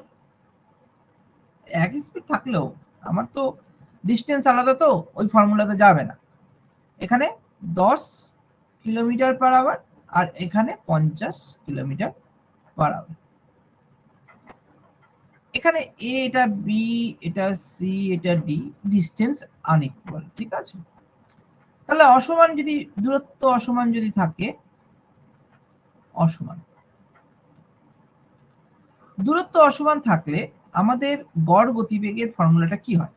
একই স্পিড থাকলেও আমার তো ডিস্টেন্স আলাদা, তো ওই ফর্মুলাতে যাবে না। এখানে 10 কিলোমিটার পার আওয়ার, আর এখানে 50 কিলোমিটার পার আওয়ার। এখানে এ, এটা বি, এটা সি, এটা ডি, ডিস্টেন্স আনইকুয়াল। ঠিক আছে, তাহলে অসমান যদি দূরত্ব অসমান যদি থাকে, অসমান দূরত্ব অসমান থাকলে আমাদের গড় গতিবেগের ফর্মুলাটা কি হয়?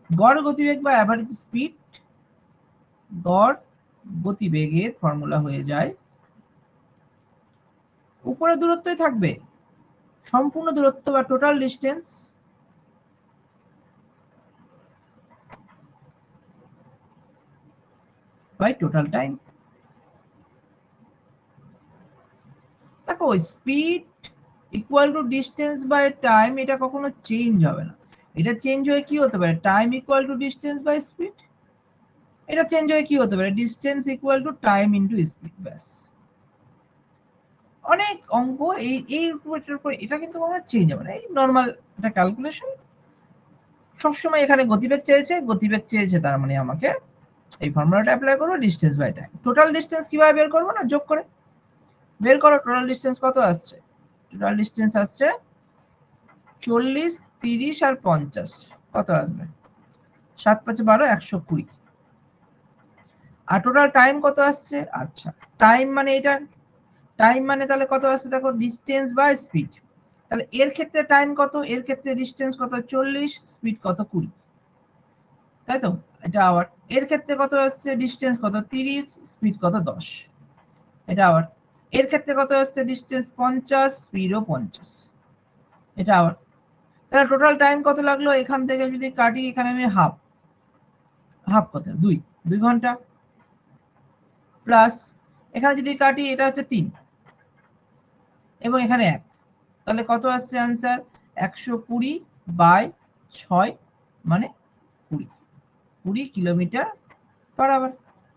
গড় গতিবেগ বা অ্যাভারেজ স্পিড, গড় গতিবেগের ফর্মুলা হয়ে যায়, উপরে দূরত্বই থাকবে, সম্পূর্ণ দূরত্ব বা total distance by total time. দেখো speed equal to distance by time, এটা কখনো চেঞ্জ হবে না। এটা চেঞ্জ হয়ে কি হতে পারে, time equal to distance by speed. এটা চেঞ্জ হয়ে কি হতে পারে, distance equal to time into speed. ব্যাস, অনেক অঙ্ক এই উপর এটা কিন্তু কখনো চেঞ্জ হবে না, এই নরমাল এটা ক্যালকুলেশন। সবসময় এখানে গতিবেগ চেয়েছে তার মানে আমাকে এই ফর্মুলাটা অ্যাপ্লাই করবো, distance by time. Total distance কিভাবে বের করবো না, যোগ করে বের করো। টোটাল ডিস্টেন্স কত আসছে, টোটাল ডিস্টেন্স আসছে 40, 30 আর 50, কত আসবে, 7 5 12, 120। আর টোটাল টাইম কত আসছে, আচ্ছা টাইম মানে এটা, টাইম মানে তাহলে কত আসছে দেখো, ডিস্টেন্স বাই স্পিড। তাহলে এর ক্ষেত্রে টাইম কত, এর ক্ষেত্রে ডিস্টেন্স কত 40, স্পিড কত 20, তাই তো। এটা আবার এর ক্ষেত্রে কত আসছে, ডিস্টেন্স কত 30, স্পিড কত 10। এটা আবার এর ক্ষেত্রে কত আসছে, ডিস্টেন্স 50, স্পিডও 50। এটা আবার তাহলে টোটাল টাইম কত লাগলো, এখান থেকে যদি কাটি এখানে আমি হাফ, হাফ কত 2 ঘন্টা, প্লাস এখানে যদি কাটি এটা হচ্ছে 3 এবং এখানে 1, তাহলে কত আসছে आंसर 120 বাই 6 মানে 20 কিলোমিটার পার আওয়ার।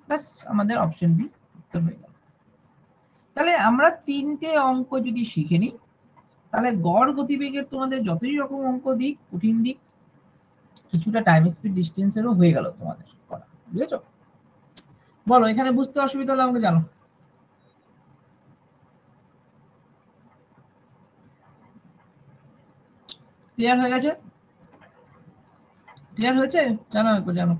বাস, আমাদের অপশন বি উত্তর হয়ে গেল। তাহলে আমরা তিনটে অঙ্ক যদি শিখে নিই, তাহলে গড় গতিবেগের তোমাদের যতই রকম অঙ্ক দিক, কঠিন দিক, কিছুটা টাইম স্পিড ডিস্টেন্সেরও হয়ে গেল তোমাদের করা, বুঝেছো? বলো এখানে বুঝতে অসুবিধা হলে আমাকে জানো। ক্লিয়ার হয়ে গেছে, ক্লিয়ার হয়েছে, জানো একবার জানো।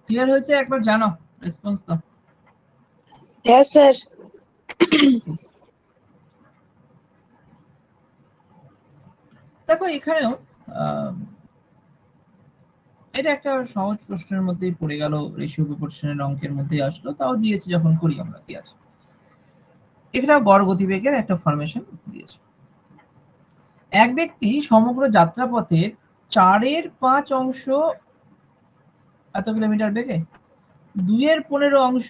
ক্লিয়ার হয়েছে, একবার জানো, রেসপন্স দাও। হ্যাঁ স্যার। দেখো এখানেও এটা একটা সহজ প্রশ্নের মধ্যেই পড়ে গেল, রেশিও প্রপোর্শনের অঙ্কের মধ্যেই আসলো, তাও দিয়েছে যখন করি আমরা, কি আছে এখানে গড় গতিবেগের একটা ফরমেশন দিয়েছে। এক ব্যক্তি সমগ্র যাত্রাপথের 4/5 অংশ এত কিলোমিটার বেগে, 2/15 অংশ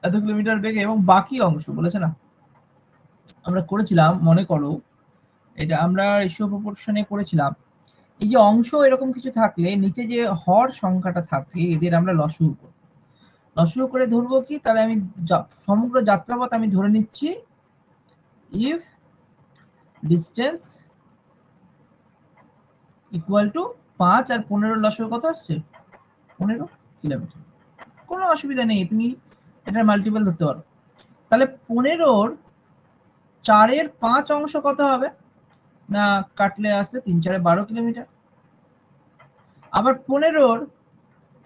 এত কিলোমিটার বেগে এবং বাকি অংশ বলেছে না, আমরা করেছিলাম মনে করো, এটা আমরা রেশিও প্রপোর্শনে করেছিলাম। এই যে অংশ এরকম কিছু থাকলে নিচে যে হর সংখ্যাটা থাকে এদের আমরা লসগু করব। লসগু করে ধরবো কি, তাহলে আমি সমগ্র যাত্রাপথ আমি ধরে নিচ্ছি ইফ ডিস্টেন্স ইকুয়াল টু 5 আর 15 লসগু কত আসছে, 15 কিলোমিটার। কোনো অসুবিধা নেই, তুমি এটা মাল্টিপল ধরতে পারো। তাহলে 15-র 4/5 অংশ কত হবে না, কাটলে আসছে 3 4 12 কিলোমিটার। আবার 15-র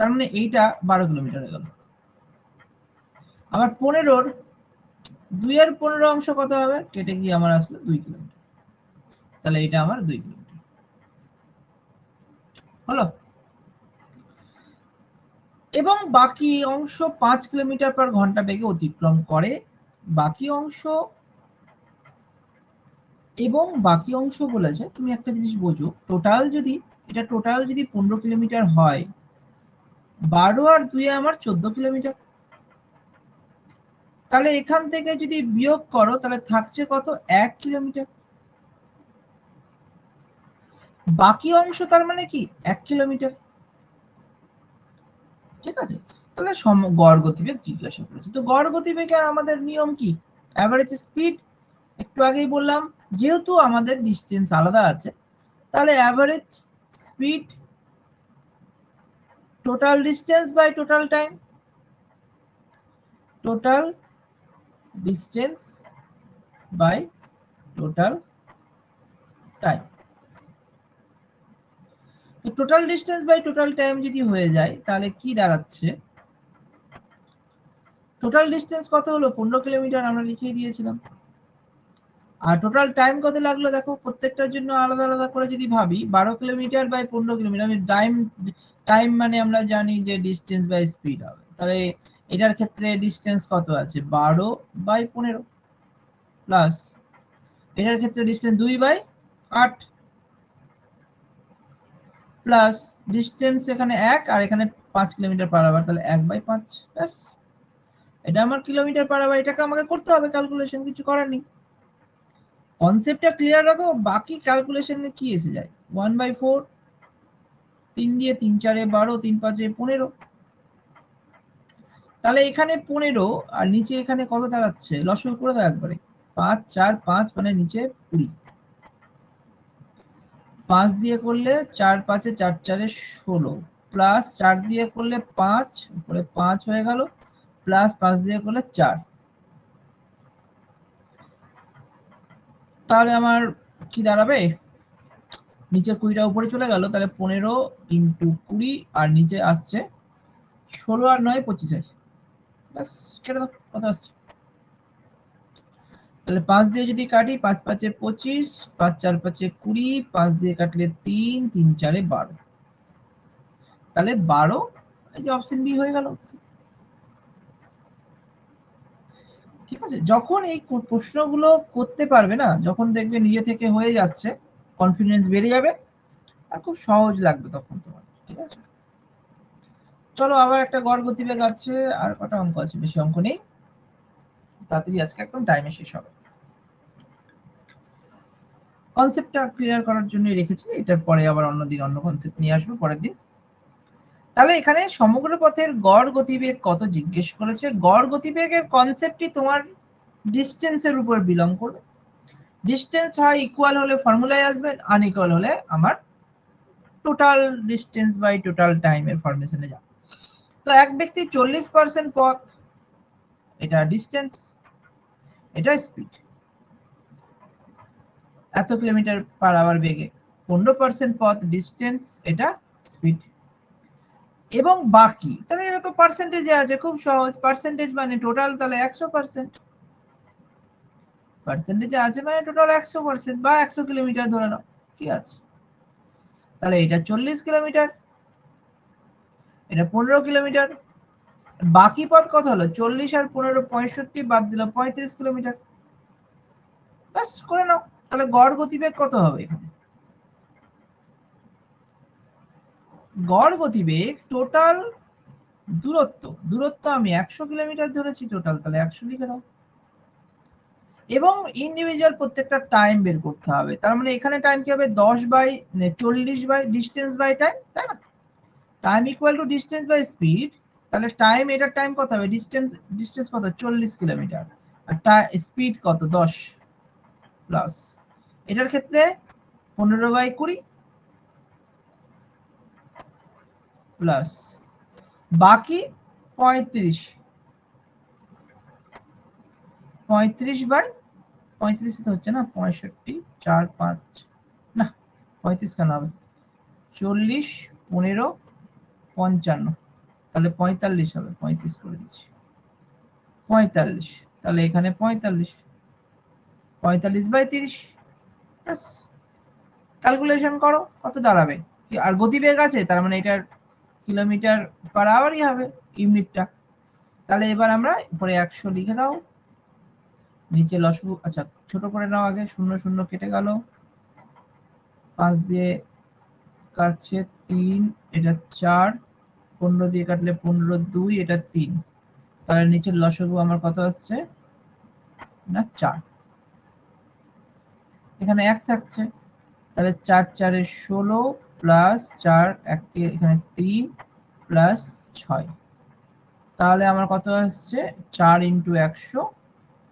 তার মানে এইটা 12 কিলোমিটার হয়ে গেল। আবার 15-র 2/15 অংশ কত হবে, কেটে গিয়ে আমার আসলো 2 কিলোমিটার। তাহলে এটা আমার 2 কিলোমিটার হলো। এবং বাকি অংশ 5 কিলোমিটার পার ঘন্টা বেগে অতিক্রম করে। বাকি অংশ এবং বাকি অংশ বলেছে, তুমি একটা জিনিস বোঝো, টোটাল যদি 15 কিলোমিটার হয়, 12 আর 2 আমার 14 কিলোমিটার। তাহলে এখান থেকে যদি বিয়োগ করো তাহলে থাকছে কত, 1 কিলোমিটার। বাকি অংশ তার মানে কি 1 কিলোমিটার, ঠিক আছে। তাহলে গড় গতিবেগ জিজ্ঞাসা করেছে, তো গড় বেগের আমাদের নিয়ম কি, অ্যাভারেজ স্পিড, একটু আগেই বললাম, যেহেতু আমাদের ডিস্টেন্স আলাদা আছে তাহলে average speed total distance by total time, total distance by total time. তো total distance by total time যদি হয়ে যায় তাহলে কি দাঁড়াচ্ছে, টোটাল ডিস্টেন্স কত হলো 15 কিলোমিটার আমরা লিখিয়ে দিয়েছিলাম, আর টোটাল টাইম কত লাগলো দেখো, প্রত্যেকটার জন্য আলাদা আলাদা করে যদি ভাবি 12 কিলোমিটার বাই 15 কিলোমিটার, আমি টাইম মানে আমরা জানি যে ডিস্টেন্স বাই স্পিড হবে, তাহলে এটার ক্ষেত্রে ডিস্টেন্স কত আছে 12 বাই 15 প্লাস এটার ক্ষেত্রে ডিস্টেন্স 2 বাই 8 প্লাস ডিস্টেন্স এখানে 1 আর এখানে 5 কিলোমিটার পার আওয়ার, তাহলে 1 বাই 5 ব্যাস। এটা আমার কিলোমিটার পার আওয়ার, এটাকে আমাকে করতে হবে ক্যালকুলেশন, কিছু করার নেই। কনসেপ্টটা ক্লিয়ার রাখো, বাকি ক্যালকুলেশনে কি এসে যায় 1 বাই 4, 3 দিয়ে 3 4 12, 3 5 15, তাহলে এখানে 15 আর নিচে এখানে কত দাঁড়াচ্ছে, লসগু করে দাও একবারে, 5 4 5 মানে নিচে 20, 5 দিয়ে করলে 4 5 4 4 16 প্লাস 4 দিয়ে করলে 5 উপরে 5 হয়ে গেল প্লাস 5 দিয়ে করলে 4, তাহলে আমার কি দাঁড়াবে, নিচে 20টা উপরে চলে গেল, তাহলে 15 ইন্টু 20 আর নিচে আসছে 16 আর 9 25, ব্যাস কেটে দাও, কত আসছে। তাহলে 5 দিয়ে যদি কাটি 5 5 25, 5 4 5 20, 5 দিয়ে কাটলে 3 3 4 12, তাহলে 12, এই যে অপশন বি হয়ে গেল। ঠিক আছে, যখন এই প্রশ্নগুলো করতে পারবে না, যখন দেখবে নিজে থেকে হয়ে যাচ্ছে, কনফিডেন্স বেড়ে যাবে আর খুব সহজ লাগবে তখন তোমার। ঠিক আছে, চলো আবার একটা গড় গতিবেগ আছে, আর কটা অঙ্ক আছে, বেশি অঙ্ক নেই, তাড়াতাড়ি আজকে একদম টাইমে শেষ হবে। কনসেপ্টটা ক্লিয়ার করার জন্য রেখেছি, এটার পরে আবার অন্যদিন অন্য কনসেপ্ট নিয়ে আসবো পরের দিন। তাহলে এখানে সমগ্র পথের গড় গতিবেগ কত জিজ্ঞেস করেছে, গড় গতিবেগের কনসেপ্টই তোমার ডিস্টেন্সের উপর বিলং করবে। ডিস্টেন্স হয় ইকুয়াল হলে ফর্মুলায় আসবে, আনইকুয়াল হলে আমার টোটাল ডিস্টেন্স বাই টোটাল টাইমের ফরমেশনে যাবে। তো এক ব্যক্তি 40% পথ, এটা ডিস্টেন্স, এটা স্পিড, এত কিলোমিটার পার আওয়ার বেগে, 15% পথ ডিস্টেন্স, এটা স্পিড, এবং বাকি, তাহলে এটা তো পার্সেন্টেজে আছে, খুব সহজ, পার্সেন্টেজ মানে টোটাল, তাহলে 100%, পার্সেন্টেজে আছে মানে টোটাল 100% বা 100 কিলোমিটার ধরে নাও, ঠিক আছে। তাহলে এটা 40 কিলোমিটার, এটা 15 কিলোমিটার, বাকি পথ কত হলো 40 আর 15 65, বাদ দিল 35 কিলোমিটার, ব্যাস করে নাও। তাহলে গড় গতিবেগ কত হবে এখানে, গড় গতিবেগ টোটাল দূরত্ব আমি 100 কিলোমিটার ধরেছি টোটাল, তাহলে 100 লিখে দাও, এবং ইন্ডিভিজুয়াল প্রত্যেকটা টাইম বের করতে হবে, তার মানে এখানে টাইম কি হবে 10 by 40 by distance by time, তাই না, time equal to distance by speed, তাহলে টাইম, এটার টাইম কত হবে, ডিস্টেন্স কত 40 কিলোমিটার, আর স্পিড কত 10 প্লাস এটার ক্ষেত্রে 15 বাই 20 প্লাস বাকি 35 বাই 35 তো হচ্ছে না 65 4 5 না 35 কেন হবে 40 15 55, তাহলে 45 হবে, 35 করে দিচ্ছি 45, তাহলে এখানে 45 বাই 30, ব্যাস ক্যালকুলেশন করো কত দাঁড়াবে, আর গতিবেগ আছে তার মানে এটার কিলোমিটার পার আওয়ারই হবে ইউনিটটা। তাহলে এবার আমরা উপরে 100 লিখে দাও, নিচে লসগু, আচ্ছা ছোট করে নাও আগে, 0 0 কেটে গেল, 5 দিয়ে কাটছে 3, এটা 4, 15 দিয়ে কাটলে 15 2, এটা 3, তাহলে নিচের লসগু আমার কত আসছে না 4, এখানে 1 থাকছে, তাহলে 4 4 16 প্লাস 4 এখানে 3 প্লাস 6, তাহলে আমার কত আসছে 4 ইন্টু 100,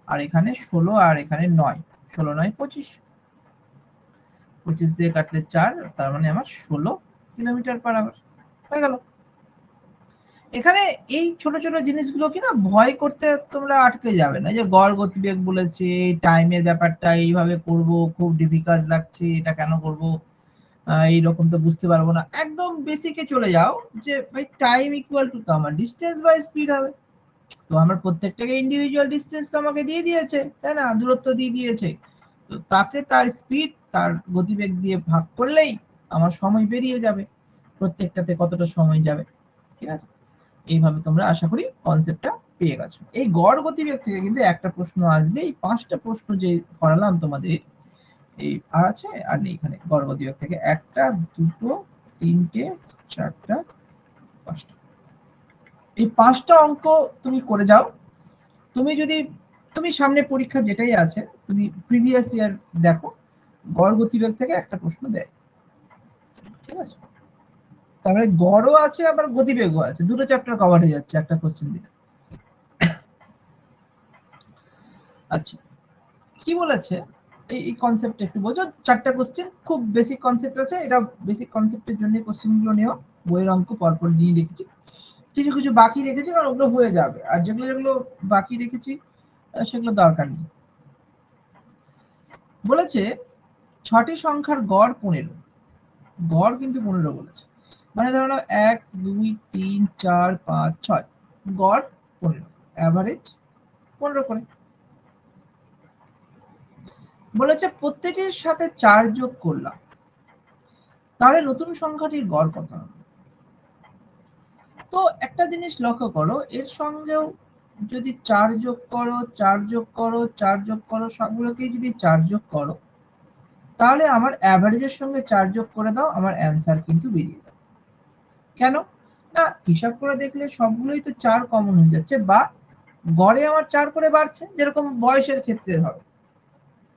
আর এখানে 16 আর এখানে 9, 16 9 25, 25 দিয়ে কাটলে 4, তার মানে আমার 16 কিলোমিটার পার আওয়ার হয়ে গেল। এখানে এই ছোট ছোট জিনিসগুলো কি না ভয় করতে তোমরা আটকে যাবে না, যে গড় গতিবেগ বলেছে, টাইমের ব্যাপারটা এইভাবে করব, খুব ডিফিকাল্ট লাগছে, এটা কেন করব, এইরকম তো বুঝতে পারবো না। একদম বেসিকে চলে যাও, যে ভাই টাইম ইকুয়াল টু তো আমার ডিস্টেন্স বাই স্পিড হবে। তো আমার প্রত্যেকটাকে ইন্ডিভিজুয়াল ডিস্টেন্স তো আমাকে দিয়ে দিয়েছে, তাই না, দূরত্ব দিয়ে দিয়েছে। তো তাকে তার স্পিড, তার গতিবেগ দিয়ে ভাগ করলেই আমার সময় বেরিয়ে যাবে, প্রত্যেকটাতে কতটা সময় যাবে। ঠিক আছে, এইভাবে তোমরা আশা করি কনসেপ্টটা পেয়ে গেছো। এই গড় গতিবেগ থেকে কিন্তু একটা প্রশ্ন আসবে, এই 5টা প্রশ্ন যে করালাম তোমাদের, এই আর আছে আর নেই এখানে গড় গতিবেগ থেকে, একটা, দুটো, তিনটে, চারটা, পাঁচটা। এই 5টা অঙ্ক তুমি করে যাও। তুমি যদি, তুমি সামনে পরীক্ষা যেটাই আছে, তুমি প্রিভিয়াস ইয়ার দেখো, গড় গতিবেগ থেকে একটা প্রশ্ন দেয়। ঠিক আছে, তারপরে গড়ও আছে আবার গতিবেগও আছে, দুটো চ্যাপ্টার কভার হয়ে যাচ্ছে একটা কোশ্চেন দিলে। আচ্ছা, কি বলেছে এই কনসেপ্ট একটু বোঝো। 4টা কোশ্চেন, খুব বেসিক কনসেপ্ট আছে, এটা বেসিক কনসেপ্টের জন্য কোশ্চেনগুলো নেওয়া। বইয়ের অঙ্ক পরপর দিয়ে রেখেছি, কিছু কিছু বাকি রেখেছি কারণ ওগুলো হয়ে যাবে, আর যেগুলো যেগুলো বাকি রেখেছি সেগুলো দরকার নেই। বলেছে 6টি সংখ্যার গড় 15, গড় কিন্তু 15 বলেছে, মানে ধরো 1 2 3 4 5 6, গড় 15, অ্যাভারেজ 15 করে। বলেছে প্রত্যেকের সাথে 4 যোগ করলাম, তাহলে নতুন সংখ্যাটির গড় কত হবে। তো একটা জিনিস লক্ষ্য করো, এর সঙ্গেও যদি 4 যোগ করো, 4 যোগ করো, 4 যোগ করো, সবগুলোকেই যদি 4 যোগ করো, তাহলে আমার অ্যাভারেজের সঙ্গে 4 যোগ করে দাও, আমার অ্যান্সার কিন্তু বেরিয়ে যাবে। কেন না, হিসাব করে দেখলে সবগুলোই তো 4 কমন হয়ে যাচ্ছে, বা গড়ে আমার 4 করে বাড়ছে। যেরকম বয়সের ক্ষেত্রে ধরো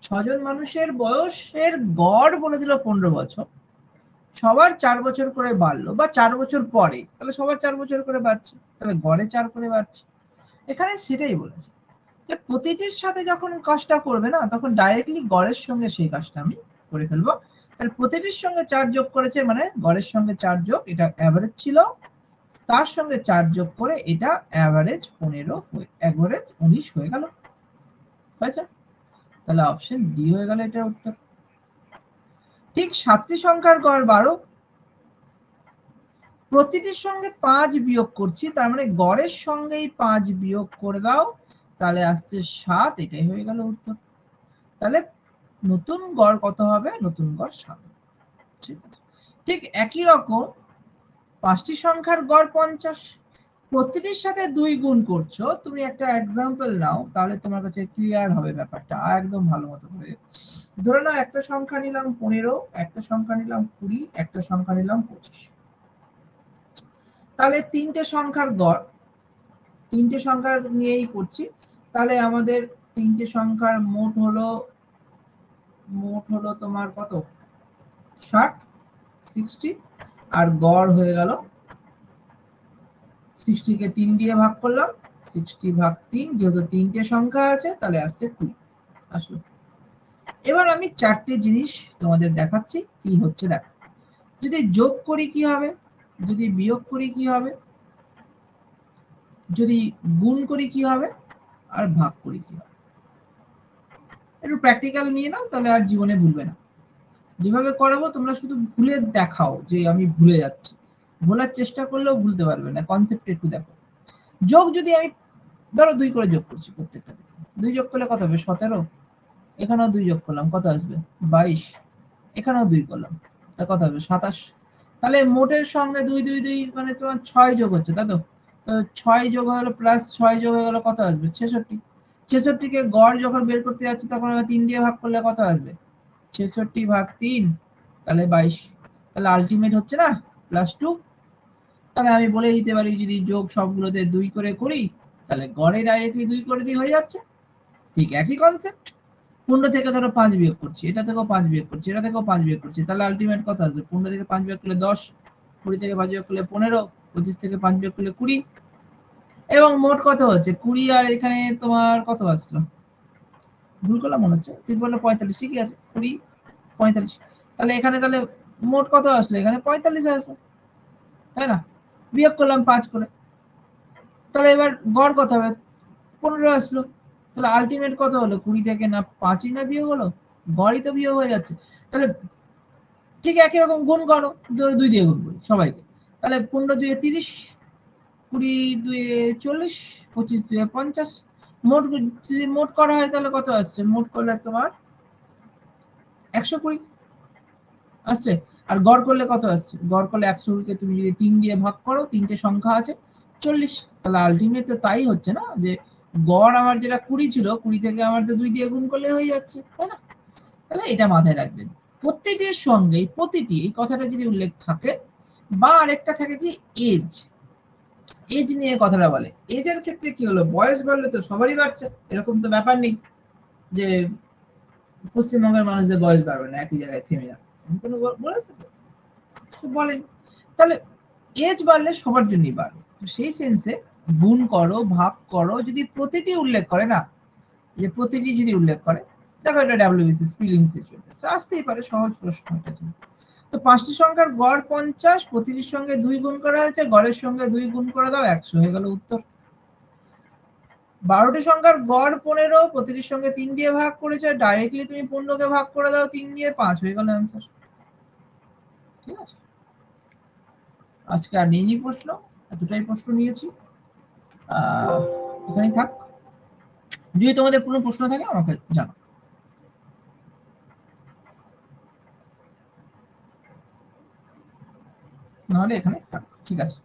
6 জন মানুষের বয়সের গড় বলে দিল 15 বছর, সবার 4 বছর করে বাড়লো, বা 4 বছর পরে, তাহলে সবার 4 বছর করে বাড়ছে, তাহলে গড়ে 4 করে বাড়ছে। এখানে সেটাই বলেছে, যে প্রতিটির সাথে যখন কাজটা করবে না, তখন ডাইরেক্টলি গড়ের সঙ্গে সেই কাজটা আমি করে ফেলবো। তাহলে প্রতিটির সঙ্গে 4 যোগ করেছে, মানে গড়ের সঙ্গে 4 যোগ, এটা অ্যাভারেজ ছিল, তার সঙ্গে 4 যোগ করে এটা অ্যাভারেজ 15 হয়ে অ্যাভারেজ 19 হয়ে গেল। হয়েছে, তাহলে অপশন ডি হয়ে গেল এটার উত্তর। ঠিক 7টি সংখ্যার গড় 12, প্রতিটির সঙ্গে 5 বিয়োগ করছি, তার মানে গড়ের সঙ্গেই 5 বিয়োগ করে দাও, তাহলে আসছে 7, এটাই হয়ে গেল উত্তর। তাহলে নতুন গড় কত হবে, নতুন গড় 7। ঠিক আছে, ঠিক একই রকম 5টি সংখ্যার গড় 50, প্রতিটির সাথে 2 গুণ করছো। তুমি একটা এক্সাম্পল নাও, তাহলে তোমার কাছে ক্লিয়ার হবে ব্যাপারটা একদম ভালো মতো করে। ধরে নাও একটা সংখ্যা নিলাম 15, একটা সংখ্যা নিলাম 20, একটা সংখ্যা নিলাম 25। তাহলে 3টে সংখ্যার গড়, 3টে সংখ্যা নিয়েই করছি, তাহলে আমাদের 3টে সংখ্যার মোট হলো তোমার কত, 60, 60, আর গড় হয়ে গেল 60 কে 3 দিয়ে ভাগ করলাম, 60 ভাগ 3, যেহেতু 3টে সংখ্যা আছে তাহলে আসছে 20 আসলো। এবার আমি 4টে জিনিস তোমাদের দেখাচ্ছি কি হচ্ছে দেখো। যদি যোগ করি কি হবে, যদি বিয়োগ করি কি হবে, যদি গুণ করি কি হবে, আর ভাগ করি কি হবে। একটু প্র্যাকটিক্যাল নিয়ে নাও, তাহলে আর জীবনে ভুলবে না। যেভাবে করাবো তোমরা শুধু ভুলে দেখাও যে আমি ভুলে যাচ্ছি, ভোলার চেষ্টা করলেও ভুলতে পারবে না, কনসেপ্ট একটু দেখো। যোগ যদি আমি ধরো 2 করে যোগ করছি, প্রত্যেকটা 2 যোগ করলে কত হবে, 17, এখানেও 2 যোগ করলাম, কত আসবে 22, এখানেও 2 করলাম, তা কত হবে 27। তাহলে মোটের সঙ্গে 2 2 2 মানে তোমার 6 যোগ হচ্ছে, তাই তো। তো 6 যোগ হয়ে গেল, প্লাস 6 যোগ হয়ে গেল, কত আসবে 66। 66 কে গড় যখন বের করতে যাচ্ছি তখন 3 দিয়ে ভাগ করলে কত আসবে, 66 ভাগ 3, তাহলে 22। তাহলে আলটিমেট হচ্ছে না +2। তাহলে আমি বলে দিতে পারি, যদি যোগ সবগুলোতে 2 করে করি, তাহলে গড়ে ডাইরেক্টলি 2 করে দিয়ে হয়ে যাচ্ছে। ঠিক একই কনসেপ্ট, 15 থেকে ধরো 5 বিয়োগ করছি, এটা থেকেও 5 বিয়োগ করছি, এটা থেকেও 5 বিয়োগ করছি, তাহলে আলটিমেট কত আসবে, 15 থেকে 5 বিয়োগ করলে 10, 20 থেকে 5 বিয়োগ করলে 15, 25 থেকে 5 বিয়োগ করলে 20, এবং মোট কত হচ্ছে 20, আর এখানে তোমার কত আসলো, ভুল করলাম মনে হচ্ছে, 3 বললে 45, ঠিকই আছে 20 45। তাহলে এখানে তাহলে মোট কত আসলো, এখানে 45 আসলো, তাই না, বিয়োগ করলাম 5 করে, তাহলে এবার গড় কত হবে? 15 আসলো। তাহলে আলটিমেট কত হলো? 20 থেকে না 5ই না বিয়োগ হলো, গড়ই তো বিয়োগ হয়ে যাচ্ছে। তাহলে ঠিক একই রকম গুণ করো, 2 দিয়ে গুণ করি সবাইকে। তাহলে 15 2 30, 20 2 40, 25 2 50। মোট যদি মোট করা হয় তাহলে কত আসছে? মোট করলে তোমার 120 আসছে। আর গড় করলে কত আসছে? গড় করলে 120 কে তুমি যদি 3 দিয়ে ভাগ করো, তিনটে সংখ্যা আছে 40। তাহলে আলটিমেট তো তাই হচ্ছে না, যে গড় আমার যেটা 20 ছিল, 20 থেকে আমার তো 2 দিয়ে গুণ করলে হয়ে যাচ্ছে, তাই না? তাহলে এটা মাথায় রাখবেন। প্রত্যেকটির সঙ্গে প্রতিটি এই কথাটা যদি উল্লেখ থাকে, বা আরেকটা থাকে কি এজ, এজ নিয়ে কথাটা বলে। এজের ক্ষেত্রে কি হলো? বয়স বাড়লে তো সবারই বাড়ছে, এরকম তো ব্যাপার নেই যে পশ্চিমবঙ্গের মানুষদের বয়স বাড়বে না, একই জায়গায় থেমে যাবে, কোনো বলেছে তো? বলেন। তাহলে এজ বাড়লে সবার জন্যই বাড়বে। তো সেই সেন্সে গুণ করো, ভাগ করো, যদি প্রতিটি উল্লেখ করে না, যে প্রতিটি যদি উল্লেখ করে, দেখো এটা ডাব্লিউবিসিএস প্রিলিমস এ চলে এসেছে, আসতেই পারে, সহজ প্রশ্ন এটা ছিল। তো 5টি সংখ্যার গড় 50, প্রতিটির সঙ্গে 2 গুণ করা হয়েছে, গড়ের সঙ্গে 2 গুণ করে দাও, 100 হয়ে গেল উত্তর। 12টি সংখ্যার গড় 15, প্রতিটির সঙ্গে 3 দিয়ে ভাগ করেছে, ডাইরেক্টলি তুমি 15 কে ভাগ করে দাও 3 দিয়ে, 5 হয়ে গেল অ্যান্সার। ঠিক আছে, আজকে আর নিয়ে প্রশ্ন, এতটাই প্রশ্ন নিয়েছি, এখানেই থাক। যদি তোমাদের কোনো প্রশ্ন থাকে আমাকে জানাও, নাহলে এখানে থাক। ঠিক আছে।